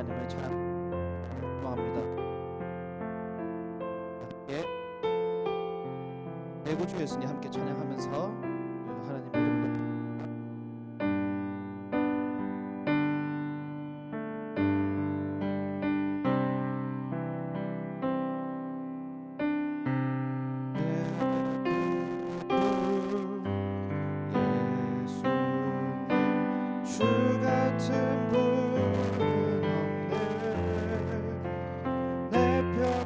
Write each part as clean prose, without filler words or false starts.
하나님을 찬양합니다. 예, 내 구주 예수님 함께 찬양하면서 하나님 이름으로 주 같은 분은 없네. 내 편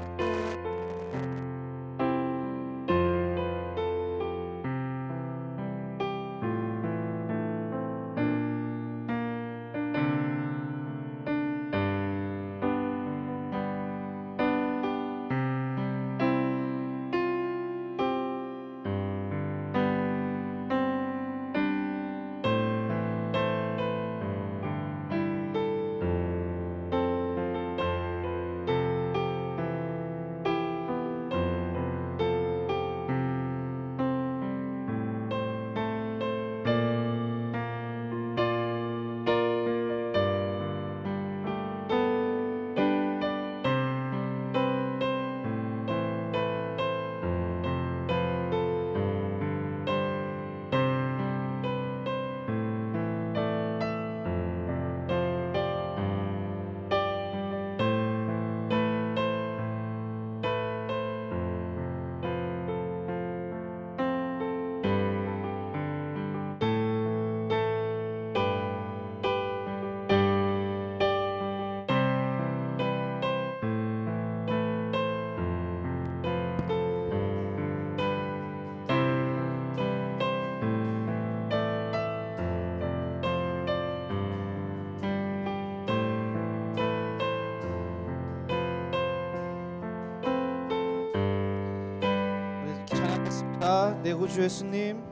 내 구주 예수님,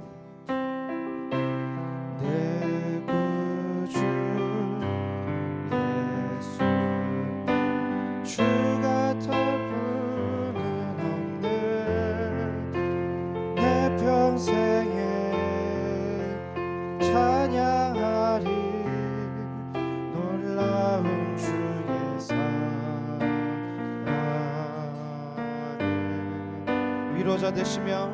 내 구주 예수님, 주 같은 분은 없네. 내 평생에 찬양하리 놀라운 주의 사랑. 위로자 되시며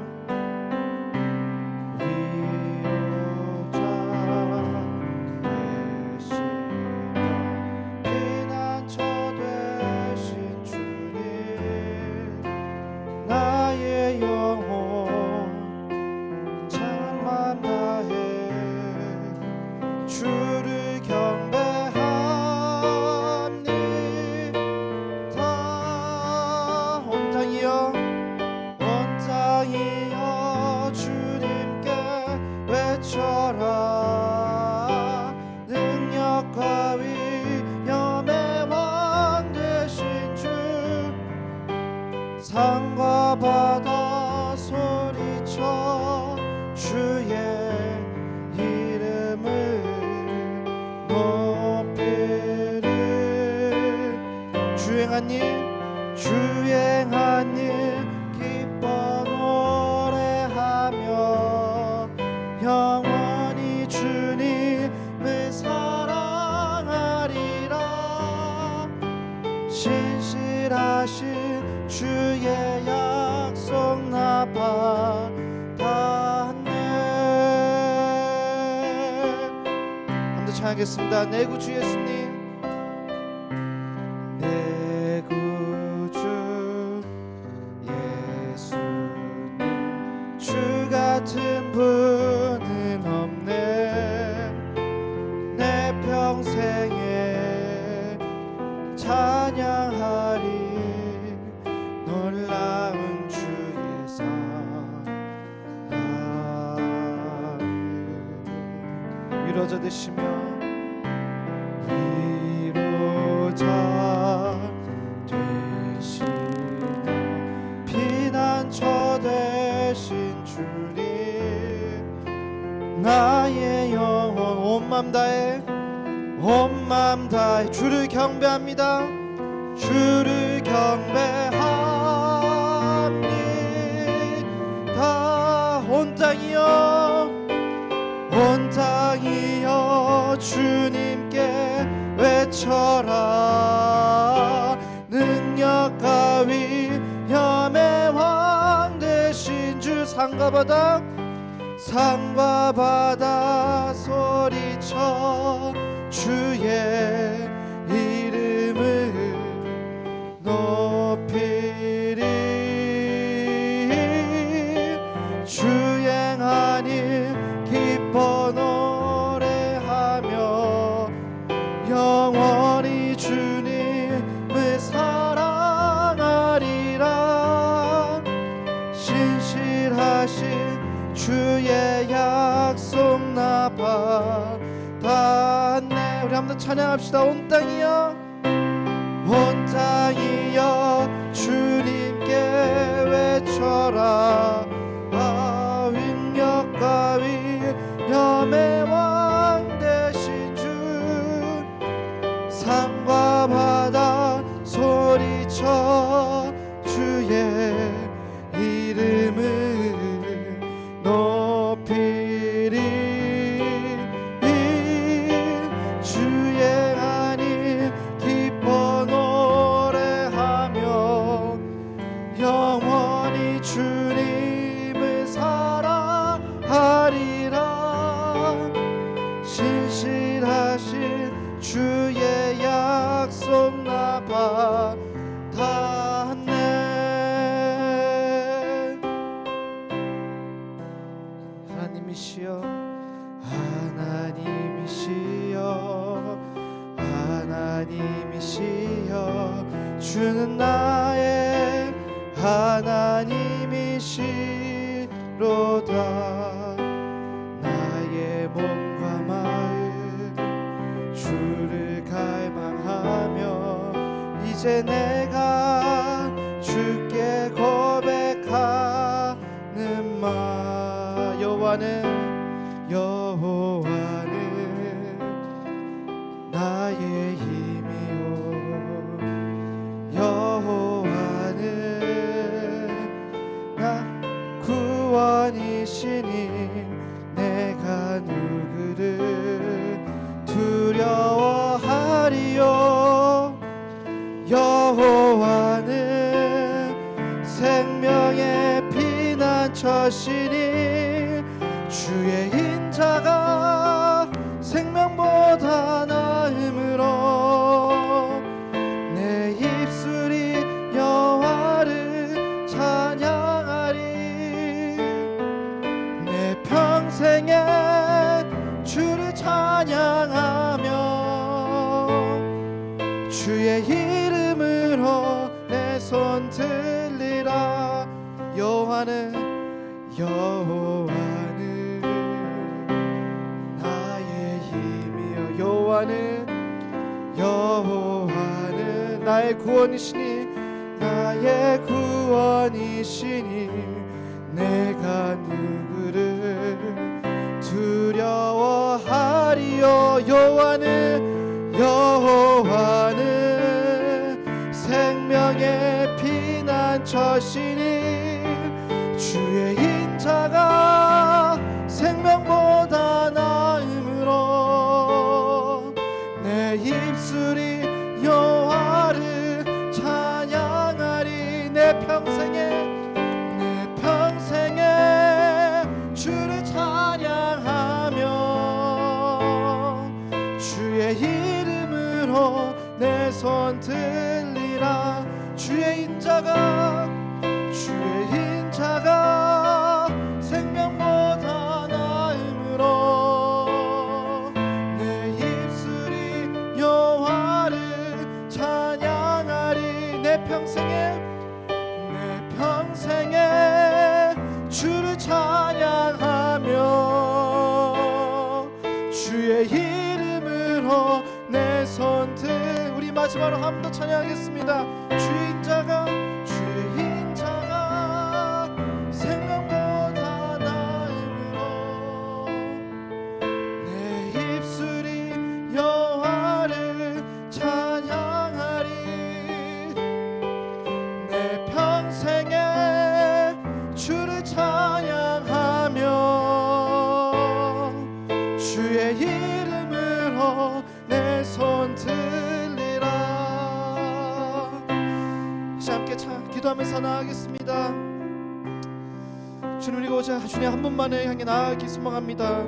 주를 경배합니다. 온 땅이여 주님께 외쳐라. 능력과 위엄의 왕 되신 주, 산과 바다 소리쳐 주의 주행한 일 기뻐 노래하며 영원히 주님을 사랑하리라. 신실하신 주의 약속 나 받았네. 함께 찬양하겠습니다. 내 구주 예수님, 같은 분은 없네. 내 평생에 찬양하리 놀라운 주의 사랑. 위로자 되시며 위로자 되시며 피난처 되신 주님, 나의 영혼 온 맘 다해 주를 경배합니다. 주를 경배합니다. 온 땅이여 주님께 외 외쳐라. 능력과 위엄의 왕 되신 주. 산과 바다 소리쳐 주의 이름을 높이리. 주행하니 기뻐 노래하며 영원히 주님을 사랑하리라. 신실하신 주의 약속 나 받았네. 우리 한번 더 찬양합시다. 온 땅이여, 온 땅이여 주님께 외쳐라. 능력과 위엄의 왕 되신 주. 산과 바다 소리쳐 주의 이름을 높이리. 주행하니 기뻐 노래하며 영원히 주님을 사랑하리라. 신실하신 주의 약속 나 받았네. 하나님이시여, 하나님이시여, 주는 나의 하나님이시로다. 나의 몸과 마음 주를 갈망하며 이제 내가 주께 고백하는 마. 여호와는 나의 힘이요, 여호와는 나 구원이시니 내가 누구를 두려워하리요. 여호와는 생명의 피난처시니 주의 인자가 생명보다 나음으로 내 입술이 여호와를 찬양하리. 내 평생에 주를 찬양하며 주의 이름으로 내 손 들리라. 여호와는 나의 힘이여, 여호와는 나의 구원이시니 내가 누구를 두려워하리요. 여호와는 생명의 피난처시니 주의 인자가 생명보다 나음으로 내 입술이 여호와를 찬양하리. 내 평생에 주를 찬양하며 주의 이름으로 내 손 들리라. 주의 인자가 생명보다 나음으로 내 입술이 여호와를 찬양하리. 내 평생에 주를 찬양하며 주의 이름으로 내 손들. 우리 마지막으로 한 번 더 찬양하겠습니다. 주의 인자가 생명보다 나음으로 내 입술이 여호와를 찬양하리. 내 평생에 주를 찬양하며 주의 이름으로 내 손 들 기도하면서 나아가겠습니다. 주님, 우리가 오직 주님 한 분만을 향해 나아가기 소망합니다.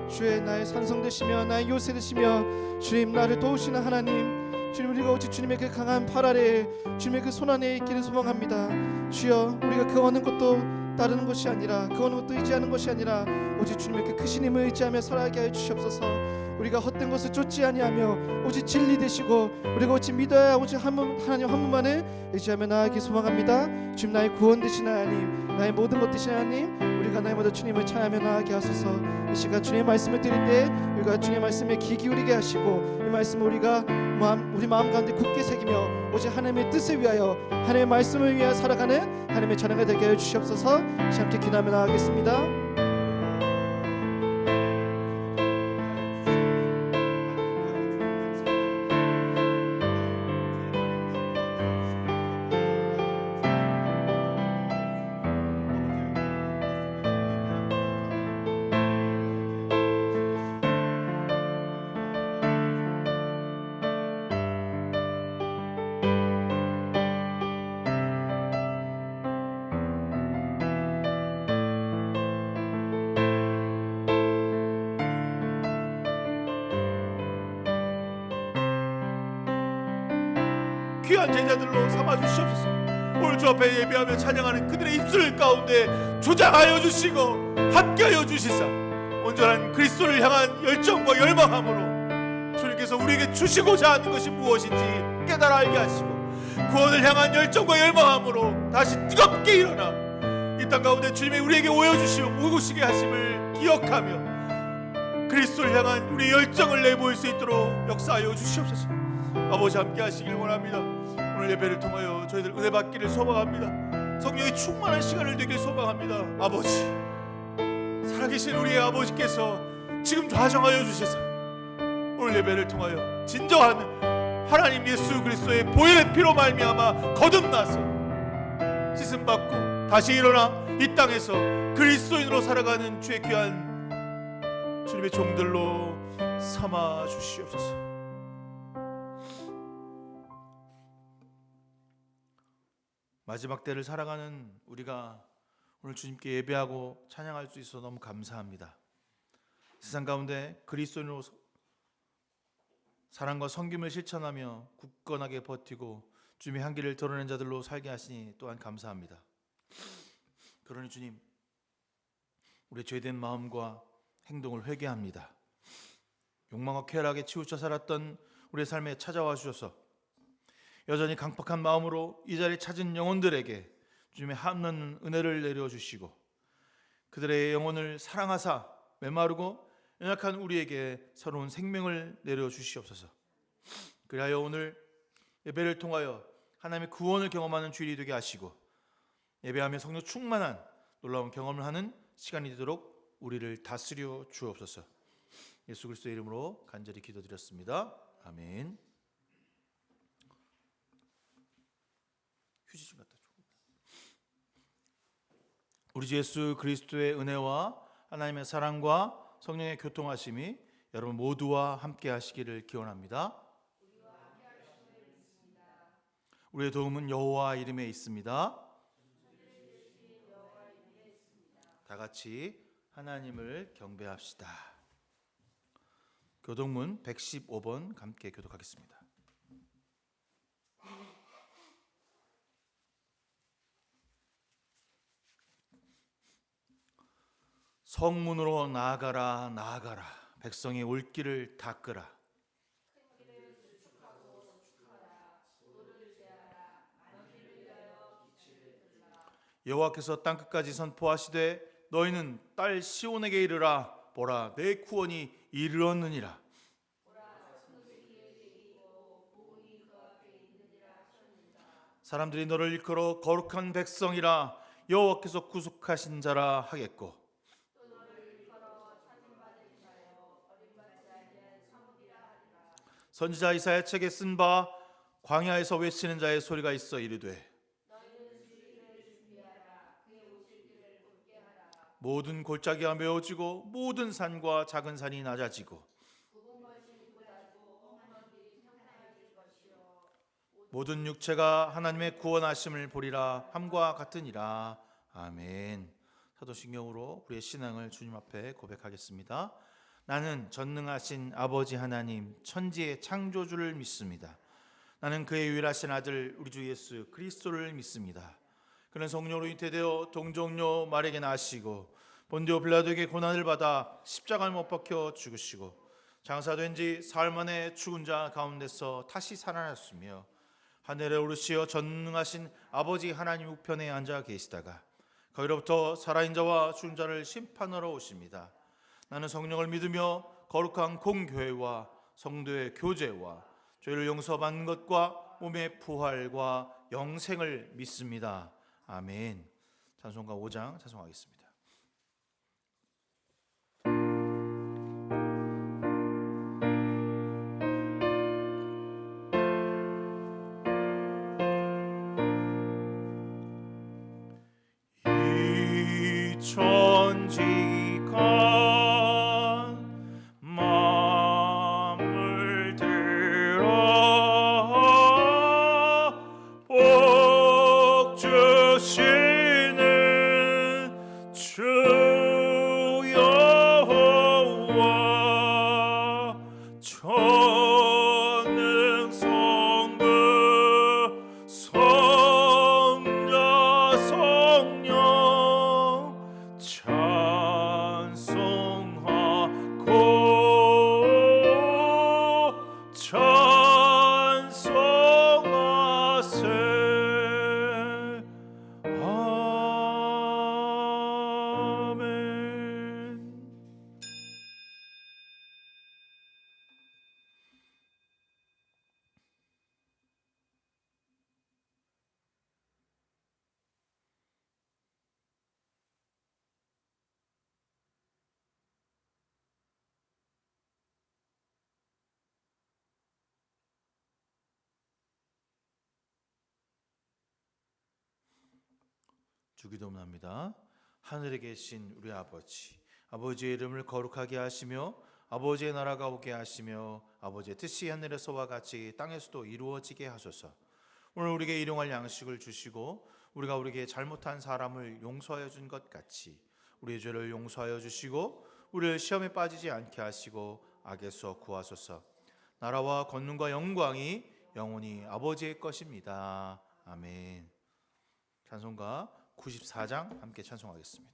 주의 나의 산성 되시며 나의 요새 되시며 주님 나를 도우시는 하나님, 주님 우리가 오직 주님의 그 강한 팔 아래 주님의 그 손 안에 있기를 소망합니다. 주여, 우리가 그 어느 것도 따르는 것이 아니라 그 어느 것도 의지하는 것이 아니라 오직 주님의 그 크신 힘을 의지하며 살아가게 하여 주시옵소서. 우리가 헛된 것을 쫓지 아니하며 오직 진리 되시고 우리가 오직 믿어야 오직 하나님 한 분만을 의지하며 나아가기 소망합니다. 주님, 나의 구원 되신 하나님, 나의 모든 것 되신 하나님, 우리가 날마다 주님을 찬양하며 나아가게 하소서. 이 시간 주님의 말씀을 드릴 때 우리가 주님의 말씀에 귀 기울이게 하시고 이 말씀을 우리가 우리 마음 가운데 굳게 새기며 오직 하나님의 뜻을 위하여 하나님의 말씀을 위하여 살아가는 하나님의 자녀가 되게 하여 주시옵소서. 함께 기도하며 나아가겠습니다. 귀한 제자들로 삼아주시옵소서. 오늘 주 앞에 예배하며 찬양하는 그들의 입술 가운데 조장하여 주시고 함께하여 주시사 온전한 그리스도를 향한 열정과 열망함으로 주님께서 우리에게 주시고자 하는 것이 무엇인지 깨달아 알게 하시고 구원을 향한 열정과 열망함으로 다시 뜨겁게 일어나 이 땅 가운데 주님이 우리에게 오여주시고 오시게 하심을 기억하며 그리스도를 향한 우리의 열정을 내보일 수 있도록 역사하여 주시옵소서. 아버지, 함께 하시길 원합니다. 오늘 예배를 통하여 저희들 은혜 받기를 소망합니다. 성령의 충만한 시간을 되길 소망합니다. 아버지, 살아계신 우리의 아버지께서 지금 좌정하여 주시사 오늘 예배를 통하여 진정한 하나님 예수 그리스도의 보혈의 피로 말미암아 거듭나서 씻음받고 다시 일어나 이 땅에서 그리스도인으로 살아가는 주의 귀한 주님의 종들로 삼아 주시옵소서. 마지막 때를 살아가는 우리가 오늘 주님께 예배하고 찬양할 수 있어서 너무 감사합니다. 세상 가운데 그리스도인으로 사랑과 섬김을 실천하며 굳건하게 버티고 주님의 향기를 드러낸 자들로 살게 하시니 또한 감사합니다. 그러니 주님, 우리의 죄된 마음과 행동을 회개합니다. 욕망과 쾌락에 치우쳐 살았던 우리의 삶에 찾아와 주셔서 여전히 강팍한 마음으로 이 자리에 찾은 영혼들에게 주님의 한없는 은혜를 내려주시고 그들의 영혼을 사랑하사 메마르고 연약한 우리에게 새로운 생명을 내려주시옵소서. 그리하여 오늘 예배를 통하여 하나님의 구원을 경험하는 주일이 되게 하시고 예배하며 성령 충만한 놀라운 경험을 하는 시간이 되도록 우리를 다스려 주옵소서. 예수 그리스도의 이름으로 간절히 기도드렸습니다. 아멘. 휴지 좀 갖다 줘. 우리 주 예수 그리스도의 은혜와 하나님의 사랑과 성령의 교통하심이 여러분 모두와 함께 하시기를 기원합니다. 우리의 도움은 여호와 이름에 있습니다. 다 같이 하나님을 경배합시다. 교독문 115번 함께 교독하겠습니다. 성문으로 나아가라 나아가라, 백성이 올 길을 닦으라. 여호와께서 땅끝까지 선포하시되 너희는 딸 시온에게 이르라. 보라, 내 구원이 이르렀느니라. 사람들이 너를 일컬어 거룩한 백성이라, 여호와께서 구속하신 자라 하겠고, 선지자 이사야 책에 쓴 바 광야에서 외치는 자의 소리가 있어 이르되 모든 골짜기가 메어지고 모든 산과 작은 산이 낮아지고 모든 육체가 하나님의 구원하심을 보리라 함과 같으니라. 아멘. 사도신경으로 우리의 신앙을 주님 앞에 고백하겠습니다. 나는 전능하신 아버지 하나님 천지의 창조주를 믿습니다. 나는 그의 유일하신 아들 우리 주 예수 그리스도를 믿습니다. 그는 성령으로 잉태되어 동정녀 마리아에게 나시고 본디오 빌라도에게 고난을 받아 십자가를 못 박혀 죽으시고 장사된 지 사흘 만에 죽은 자 가운데서 다시 살아났으며 하늘에 오르시어 전능하신 아버지 하나님 우편에 앉아 계시다가 거기로부터 살아있는 자와 죽은 자를 심판하러 오십니다. 나는 성령을 믿으며 거룩한 공교회와 성도의 교제와 죄를 용서받는 것과 몸의 부활과 영생을 믿습니다. 아멘. 찬송가 5장 찬송하겠습니다. 천지가 마음을 들어 복 주시는 주 여호와 전능 성부 성자 성령 찬송하세. 아멘. 주기도문합니다. 하늘에 계신 우리 아버지, 아버지의 이름을 거룩하게 하시며 아버지의 나라가 오게 하시며 아버지의 뜻이 하늘에서와 같이 땅에서도 이루어지게 하소서. 오늘 우리에게 일용할 양식을 주시고 우리가 우리에게 잘못한 사람을 용서하여 준 것 같이 우리의 죄를 용서하여 주시고 우리를 시험에 빠지지 않게 하시고 악에서 구하소서. 나라와 권능과 영광이 영원히 아버지의 것입니다. 아멘. 찬송가 94장 함께 찬송하겠습니다.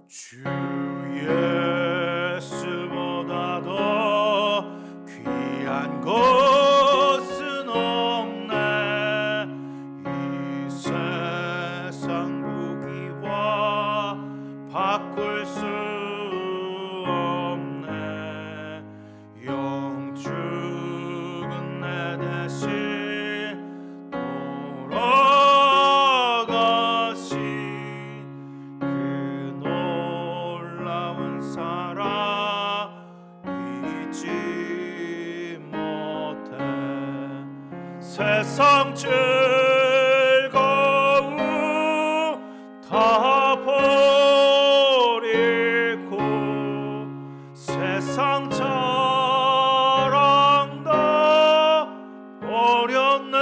주 예수보다 더 귀한 것은 없네. 이 세상 무기와 바꿀 수 없네. 영죽은 내 대신 돌아가신 사랑 잊지 못해. 세상 즐거움 다 버리고 세상 자랑 다 버렸네.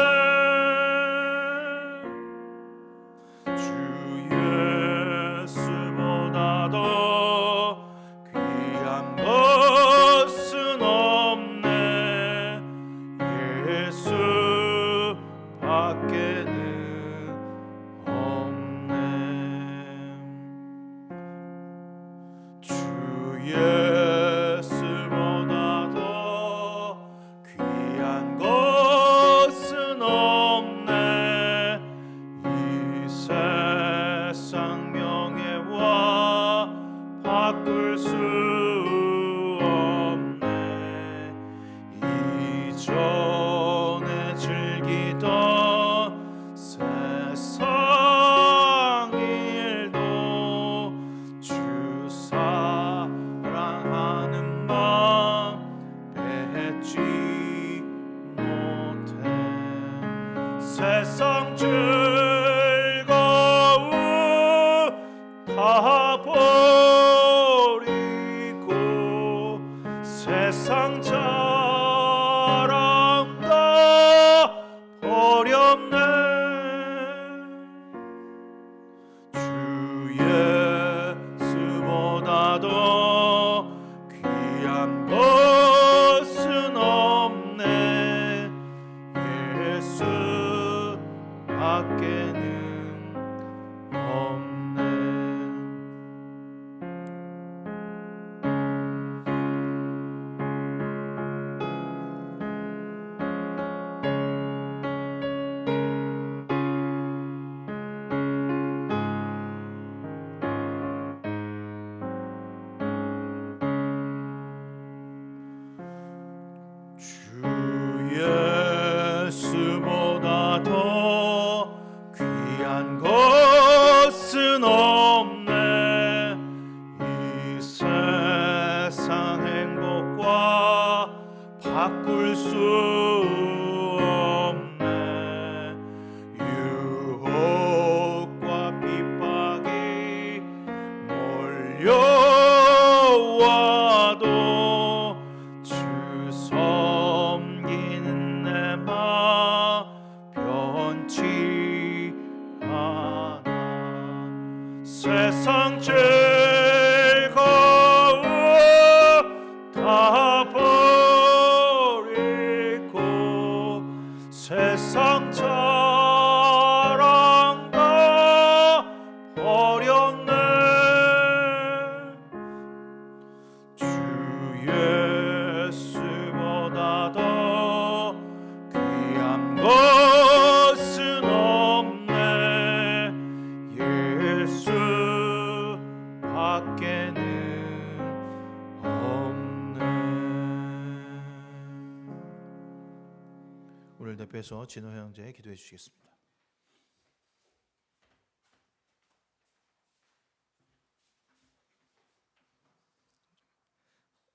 주 예수보다 더 귀한 것은 없네. 예수 밖에 세상 자랑다 어렵네. 주 예수보다 더 귀한 것은 없네. 예수 밖에는 없네. 주 예수보다 더 귀한 것은 없네. 이 세상 행복과 바꿀 수 없네. 유혹과 핍박이 몰려와도 주 섬기는 내 마 변치 않아. 세상 즐거움 다 버리고 세상 자랑 다 버렸네. 주 예수보다 더 귀한 것은 없네. 예수 밖에는 없네. 오늘 대표해서 진호 형제 기도해 주시겠습니다.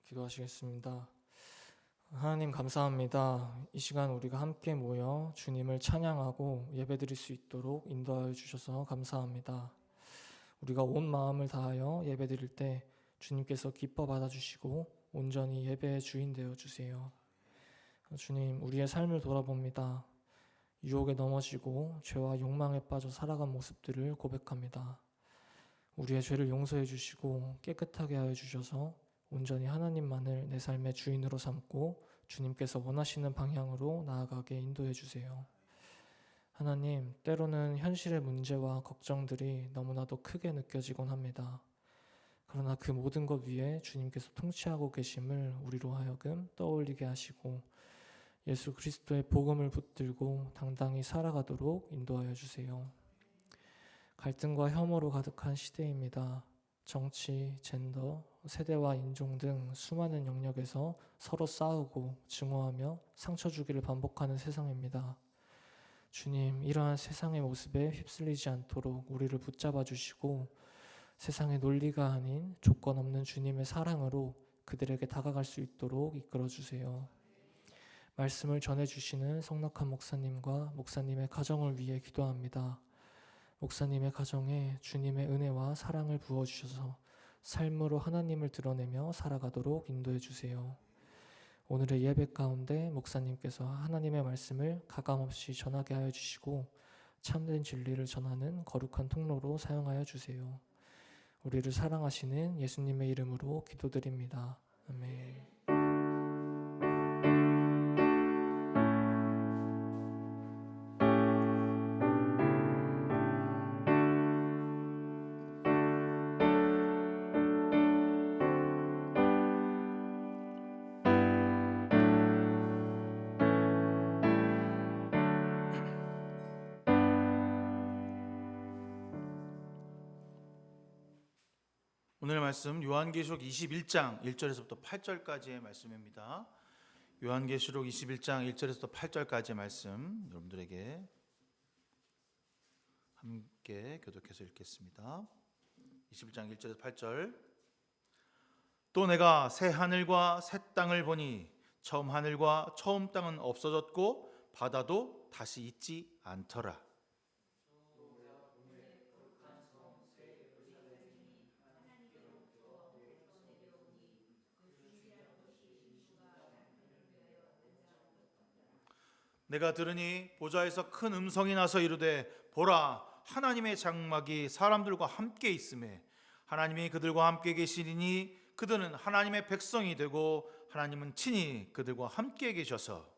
기도하시겠습니다. 하나님 감사합니다. 이 시간 우리가 함께 모여 주님을 찬양하고 예배드릴 수 있도록 인도하여 주셔서 감사합니다. 우리가 온 마음을 다하여 예배드릴 때 주님께서 기뻐 받아주시고 온전히 예배의 주인 되어 주세요. 주님, 우리의 삶을 돌아봅니다. 유혹에 넘어지고 죄와 욕망에 빠져 살아간 모습들을 고백합니다. 우리의 죄를 용서해 주시고 깨끗하게 하여 주셔서 온전히 하나님만을 내 삶의 주인으로 삼고 주님께서 원하시는 방향으로 나아가게 인도해 주세요. 하나님, 때로는 현실의 문제와 걱정들이 너무나도 크게 느껴지곤 합니다. 그러나 그 모든 것 위에 주님께서 통치하고 계심을 우리로 하여금 떠올리게 하시고 예수 그리스도의 복음을 붙들고 당당히 살아가도록 인도하여 주세요. 갈등과 혐오로 가득한 시대입니다. 정치, 젠더, 세대와 인종 등 수많은 영역에서 서로 싸우고 증오하며 상처 주기를 반복하는 세상입니다. 주님, 이러한 세상의 모습에 휩쓸리지 않도록 우리를 붙잡아 주시고 세상의 논리가 아닌 조건 없는 주님의 사랑으로 그들에게 다가갈 수 있도록 이끌어 주세요. 말씀을 전해주시는 성낙한 목사님과 목사님의 가정을 위해 기도합니다. 목사님의 가정에 주님의 은혜와 사랑을 부어주셔서 삶으로 하나님을 드러내며 살아가도록 인도해 주세요. 오늘의 예배 가운데 목사님께서 하나님의 말씀을 가감없이 전하게 하여 주시고 참된 진리를 전하는 거룩한 통로로 사용하여 주세요. 우리를 사랑하시는 예수님의 이름으로 기도드립니다. 아멘. 오늘 말씀 요한계시록 21장 1절에서부터 8절까지의 말씀입니다. 요한계시록 21장 1절에서부터 8절까지의 말씀 여러분들에게 함께 교독해서 읽겠습니다. 21장 1절에서 8절. 또 내가 새 하늘과 새 땅을 보니 처음 하늘과 처음 땅은 없어졌고 바다도 다시 있지 않더라. 내가 들으니 보좌에서 큰 음성이 나서 이르되 보라 하나님의 장막이 사람들과 함께 있음에 하나님이 그들과 함께 계시리니 그들은 하나님의 백성이 되고 하나님은 친히 그들과 함께 계셔서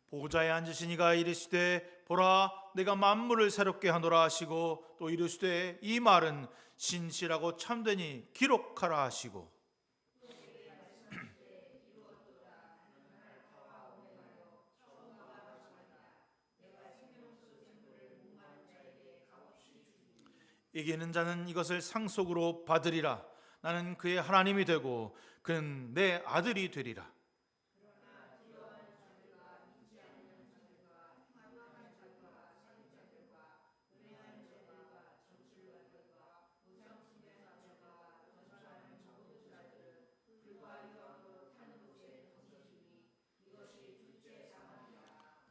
보좌에 앉으신 이가 이르시되 보라 내가 만물을 새롭게 하노라 하시고 또 이르시되 이 말은 신실하고 참되니 기록하라 하시고 이기는 자는 이것을 상속으로 받으리라. 나는 그의 하나님이 되고 그는 내 아들이 되리라.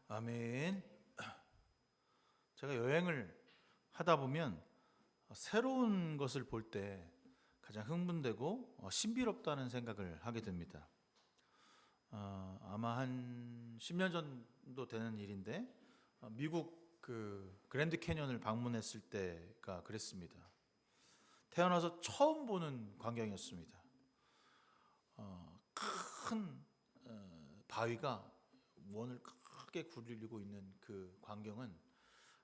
아멘. 제가 여행을 하다 보면 새로운 것을 볼 때 가장 흥분되고 신비롭다는 생각을 하게 됩니다. 아마 한 10년 정도 되는 일인데 미국 그 그랜드 캐년을 방문했을 때가 그랬습니다. 태어나서 처음 보는 광경이었습니다. 큰 바위가 원을 크게 굴리고 있는 그 광경은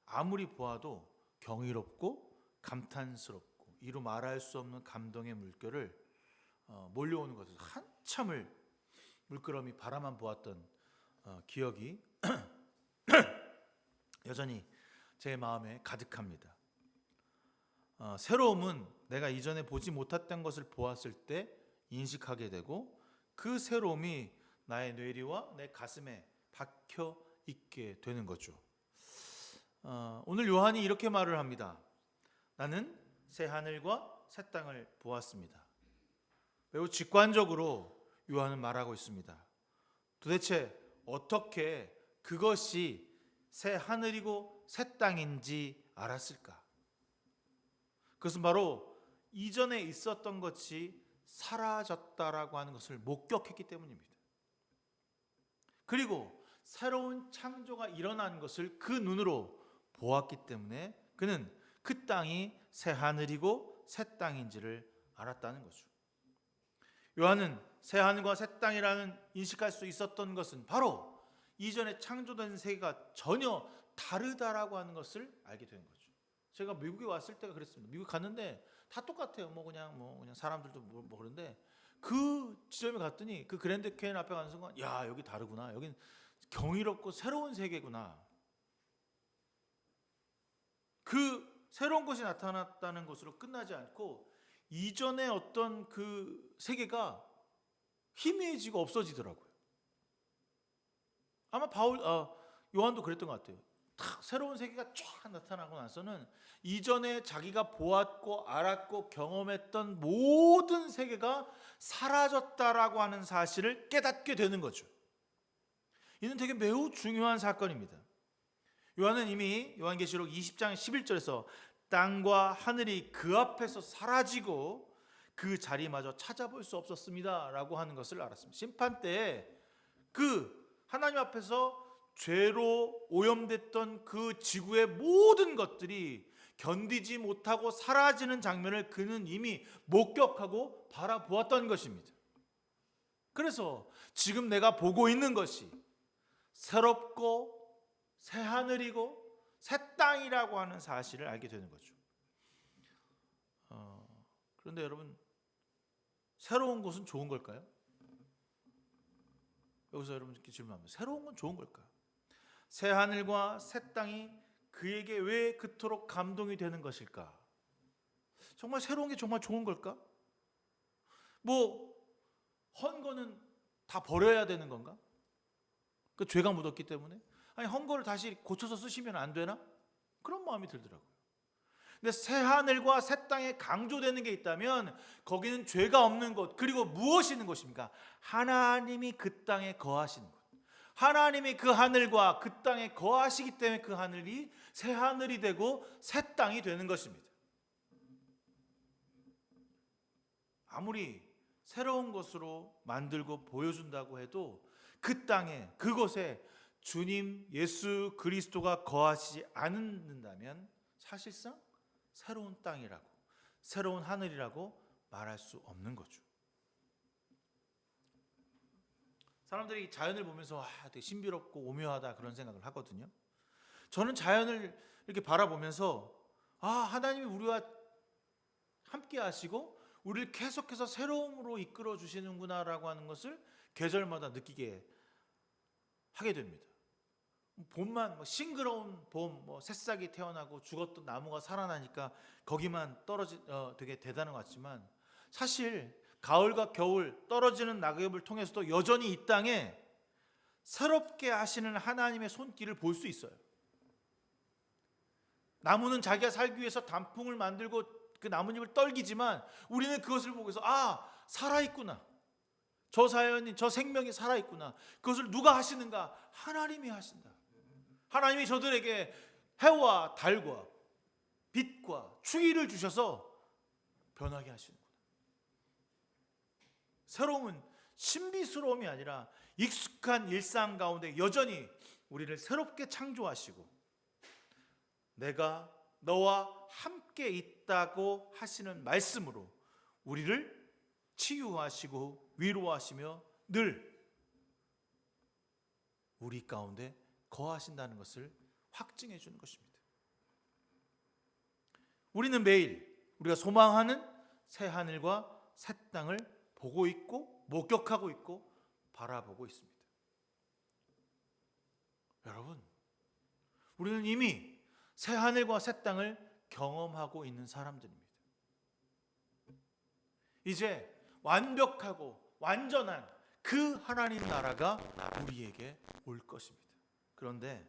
아무리 보아도 경이롭고 감탄스럽고 이루 말할 수 없는 감동의 물결을 몰려오는 것을 한참을 물끄러미 바라만 보았던 기억이 여전히 제 마음에 가득합니다. 새로움은 내가 이전에 보지 못했던 것을 보았을 때 인식하게 되고 그 새로움이 나의 뇌리와 내 가슴에 박혀 있게 되는 거죠. 오늘 요한이 이렇게 말을 합니다. 나는 새 하늘과 새 땅을 보았습니다. 매우 직관적으로 요한은 말하고 있습니다. 도대체 어떻게 그것이 새 하늘이고 새 땅인지 알았을까? 그것은 바로 이전에 있었던 것이 사라졌다라고 하는 것을 목격했기 때문입니다. 그리고 새로운 창조가 일어난 것을 그 눈으로 보았기 때문에 그는 그 땅이 새 하늘이고 새 땅인지를 알았다는 거죠. 요한은 새 하늘과 새 땅이라는 인식할 수 있었던 것은 바로 이전에 창조된 세계가 전혀 다르다라고 하는 것을 알게 된 거죠. 제가 미국에 왔을 때가 그랬습니다. 미국 갔는데 다 똑같아요. 그냥 사람들도 뭐 그런데 그 지점에 갔더니 그 그랜드 캐년 앞에 가는 순간 야 여기 다르구나. 여긴 경이롭고 새로운 세계구나. 그 새로운 것이 나타났다는 것으로 끝나지 않고 이전의 어떤 그 세계가 희미해지고 없어지더라고요. 아마 요한도 그랬던 것 같아요. 탁 새로운 세계가 쫙 나타나고 나서는 이전에 자기가 보았고 알았고 경험했던 모든 세계가 사라졌다라고 하는 사실을 깨닫게 되는 거죠. 이는 되게 매우 중요한 사건입니다. 요한은 이미 요한계시록 20장 11절에서 땅과 하늘이 그 앞에서 사라지고 그 자리마저 찾아볼 수 없었습니다 라고 하는 것을 알았습니다. 심판 때에 그 하나님 앞에서 죄로 오염됐던 그 지구의 모든 것들이 견디지 못하고 사라지는 장면을 그는 이미 목격하고 바라보았던 것입니다. 그래서 지금 내가 보고 있는 것이 새롭고 새 하늘이고 새 땅이라고 하는 사실을 알게 되는 거죠. 그런데 여러분, 새로운 것은 좋은 걸까요? 여기서 여러분께 질문합니다. 새로운 건 좋은 걸까요? 새 하늘과 새 땅이 그에게 왜 그토록 감동이 되는 것일까? 정말 새로운 게 정말 좋은 걸까? 헌 거는 다 버려야 되는 건가? 그 죄가 묻었기 때문에? 아니 헌 거를 다시 고쳐서 쓰시면 안 되나? 그런 마음이 들더라고요. 근데 새 하늘과 새 땅에 강조되는 게 있다면 거기는 죄가 없는 곳, 그리고 무엇이 있는 곳입니까? 하나님이 그 땅에 거하시는 곳. 하나님이 그 하늘과 그 땅에 거하시기 때문에 그 하늘이 새 하늘이 되고 새 땅이 되는 것입니다. 아무리 새로운 것으로 만들고 보여준다고 해도 그 땅에 그곳에 주님 예수 그리스도가 거하시지 않는다면 사실상 새로운 땅이라고 새로운 하늘이라고 말할 수 없는 거죠. 사람들이 자연을 보면서 되게 신비롭고 오묘하다 그런 생각을 하거든요. 저는 자연을 이렇게 바라보면서 하나님이 우리와 함께 하시고 우리를 계속해서 새로움으로 이끌어 주시는구나라고 하는 것을 계절마다 느끼게 하게 됩니다. 봄만 싱그러운 봄, 새싹이 태어나고 죽었던 나무가 살아나니까 거기만 되게 대단한 것 같지만 사실 가을과 겨울 떨어지는 낙엽을 통해서도 여전히 이 땅에 새롭게 하시는 하나님의 손길을 볼 수 있어요. 나무는 자기가 살기 위해서 단풍을 만들고 그 나뭇잎을 떨기지만 우리는 그것을 보고서 살아있구나. 저 자연이 저 생명이 살아있구나. 그것을 누가 하시는가? 하나님이 하신다. 하나님이 저들에게 해와 달과 빛과 추위를 주셔서 변하게 하시는구나. 새로움은 신비스러움이 아니라 익숙한 일상 가운데 여전히 우리를 새롭게 창조하시고 내가 너와 함께 있다고 하시는 말씀으로 우리를 치유하시고 위로하시며 늘 우리 가운데 거하신다는 것을 확증해 주는 것입니다. 우리는 매일 우리가 소망하는 새 하늘과 새 땅을 보고 있고 목격하고 있고 바라보고 있습니다. 여러분, 우리는 이미 새 하늘과 새 땅을 경험하고 있는 사람들입니다. 이제 완벽하고 완전한 그 하나님 나라가 우리에게 올 것입니다. 그런데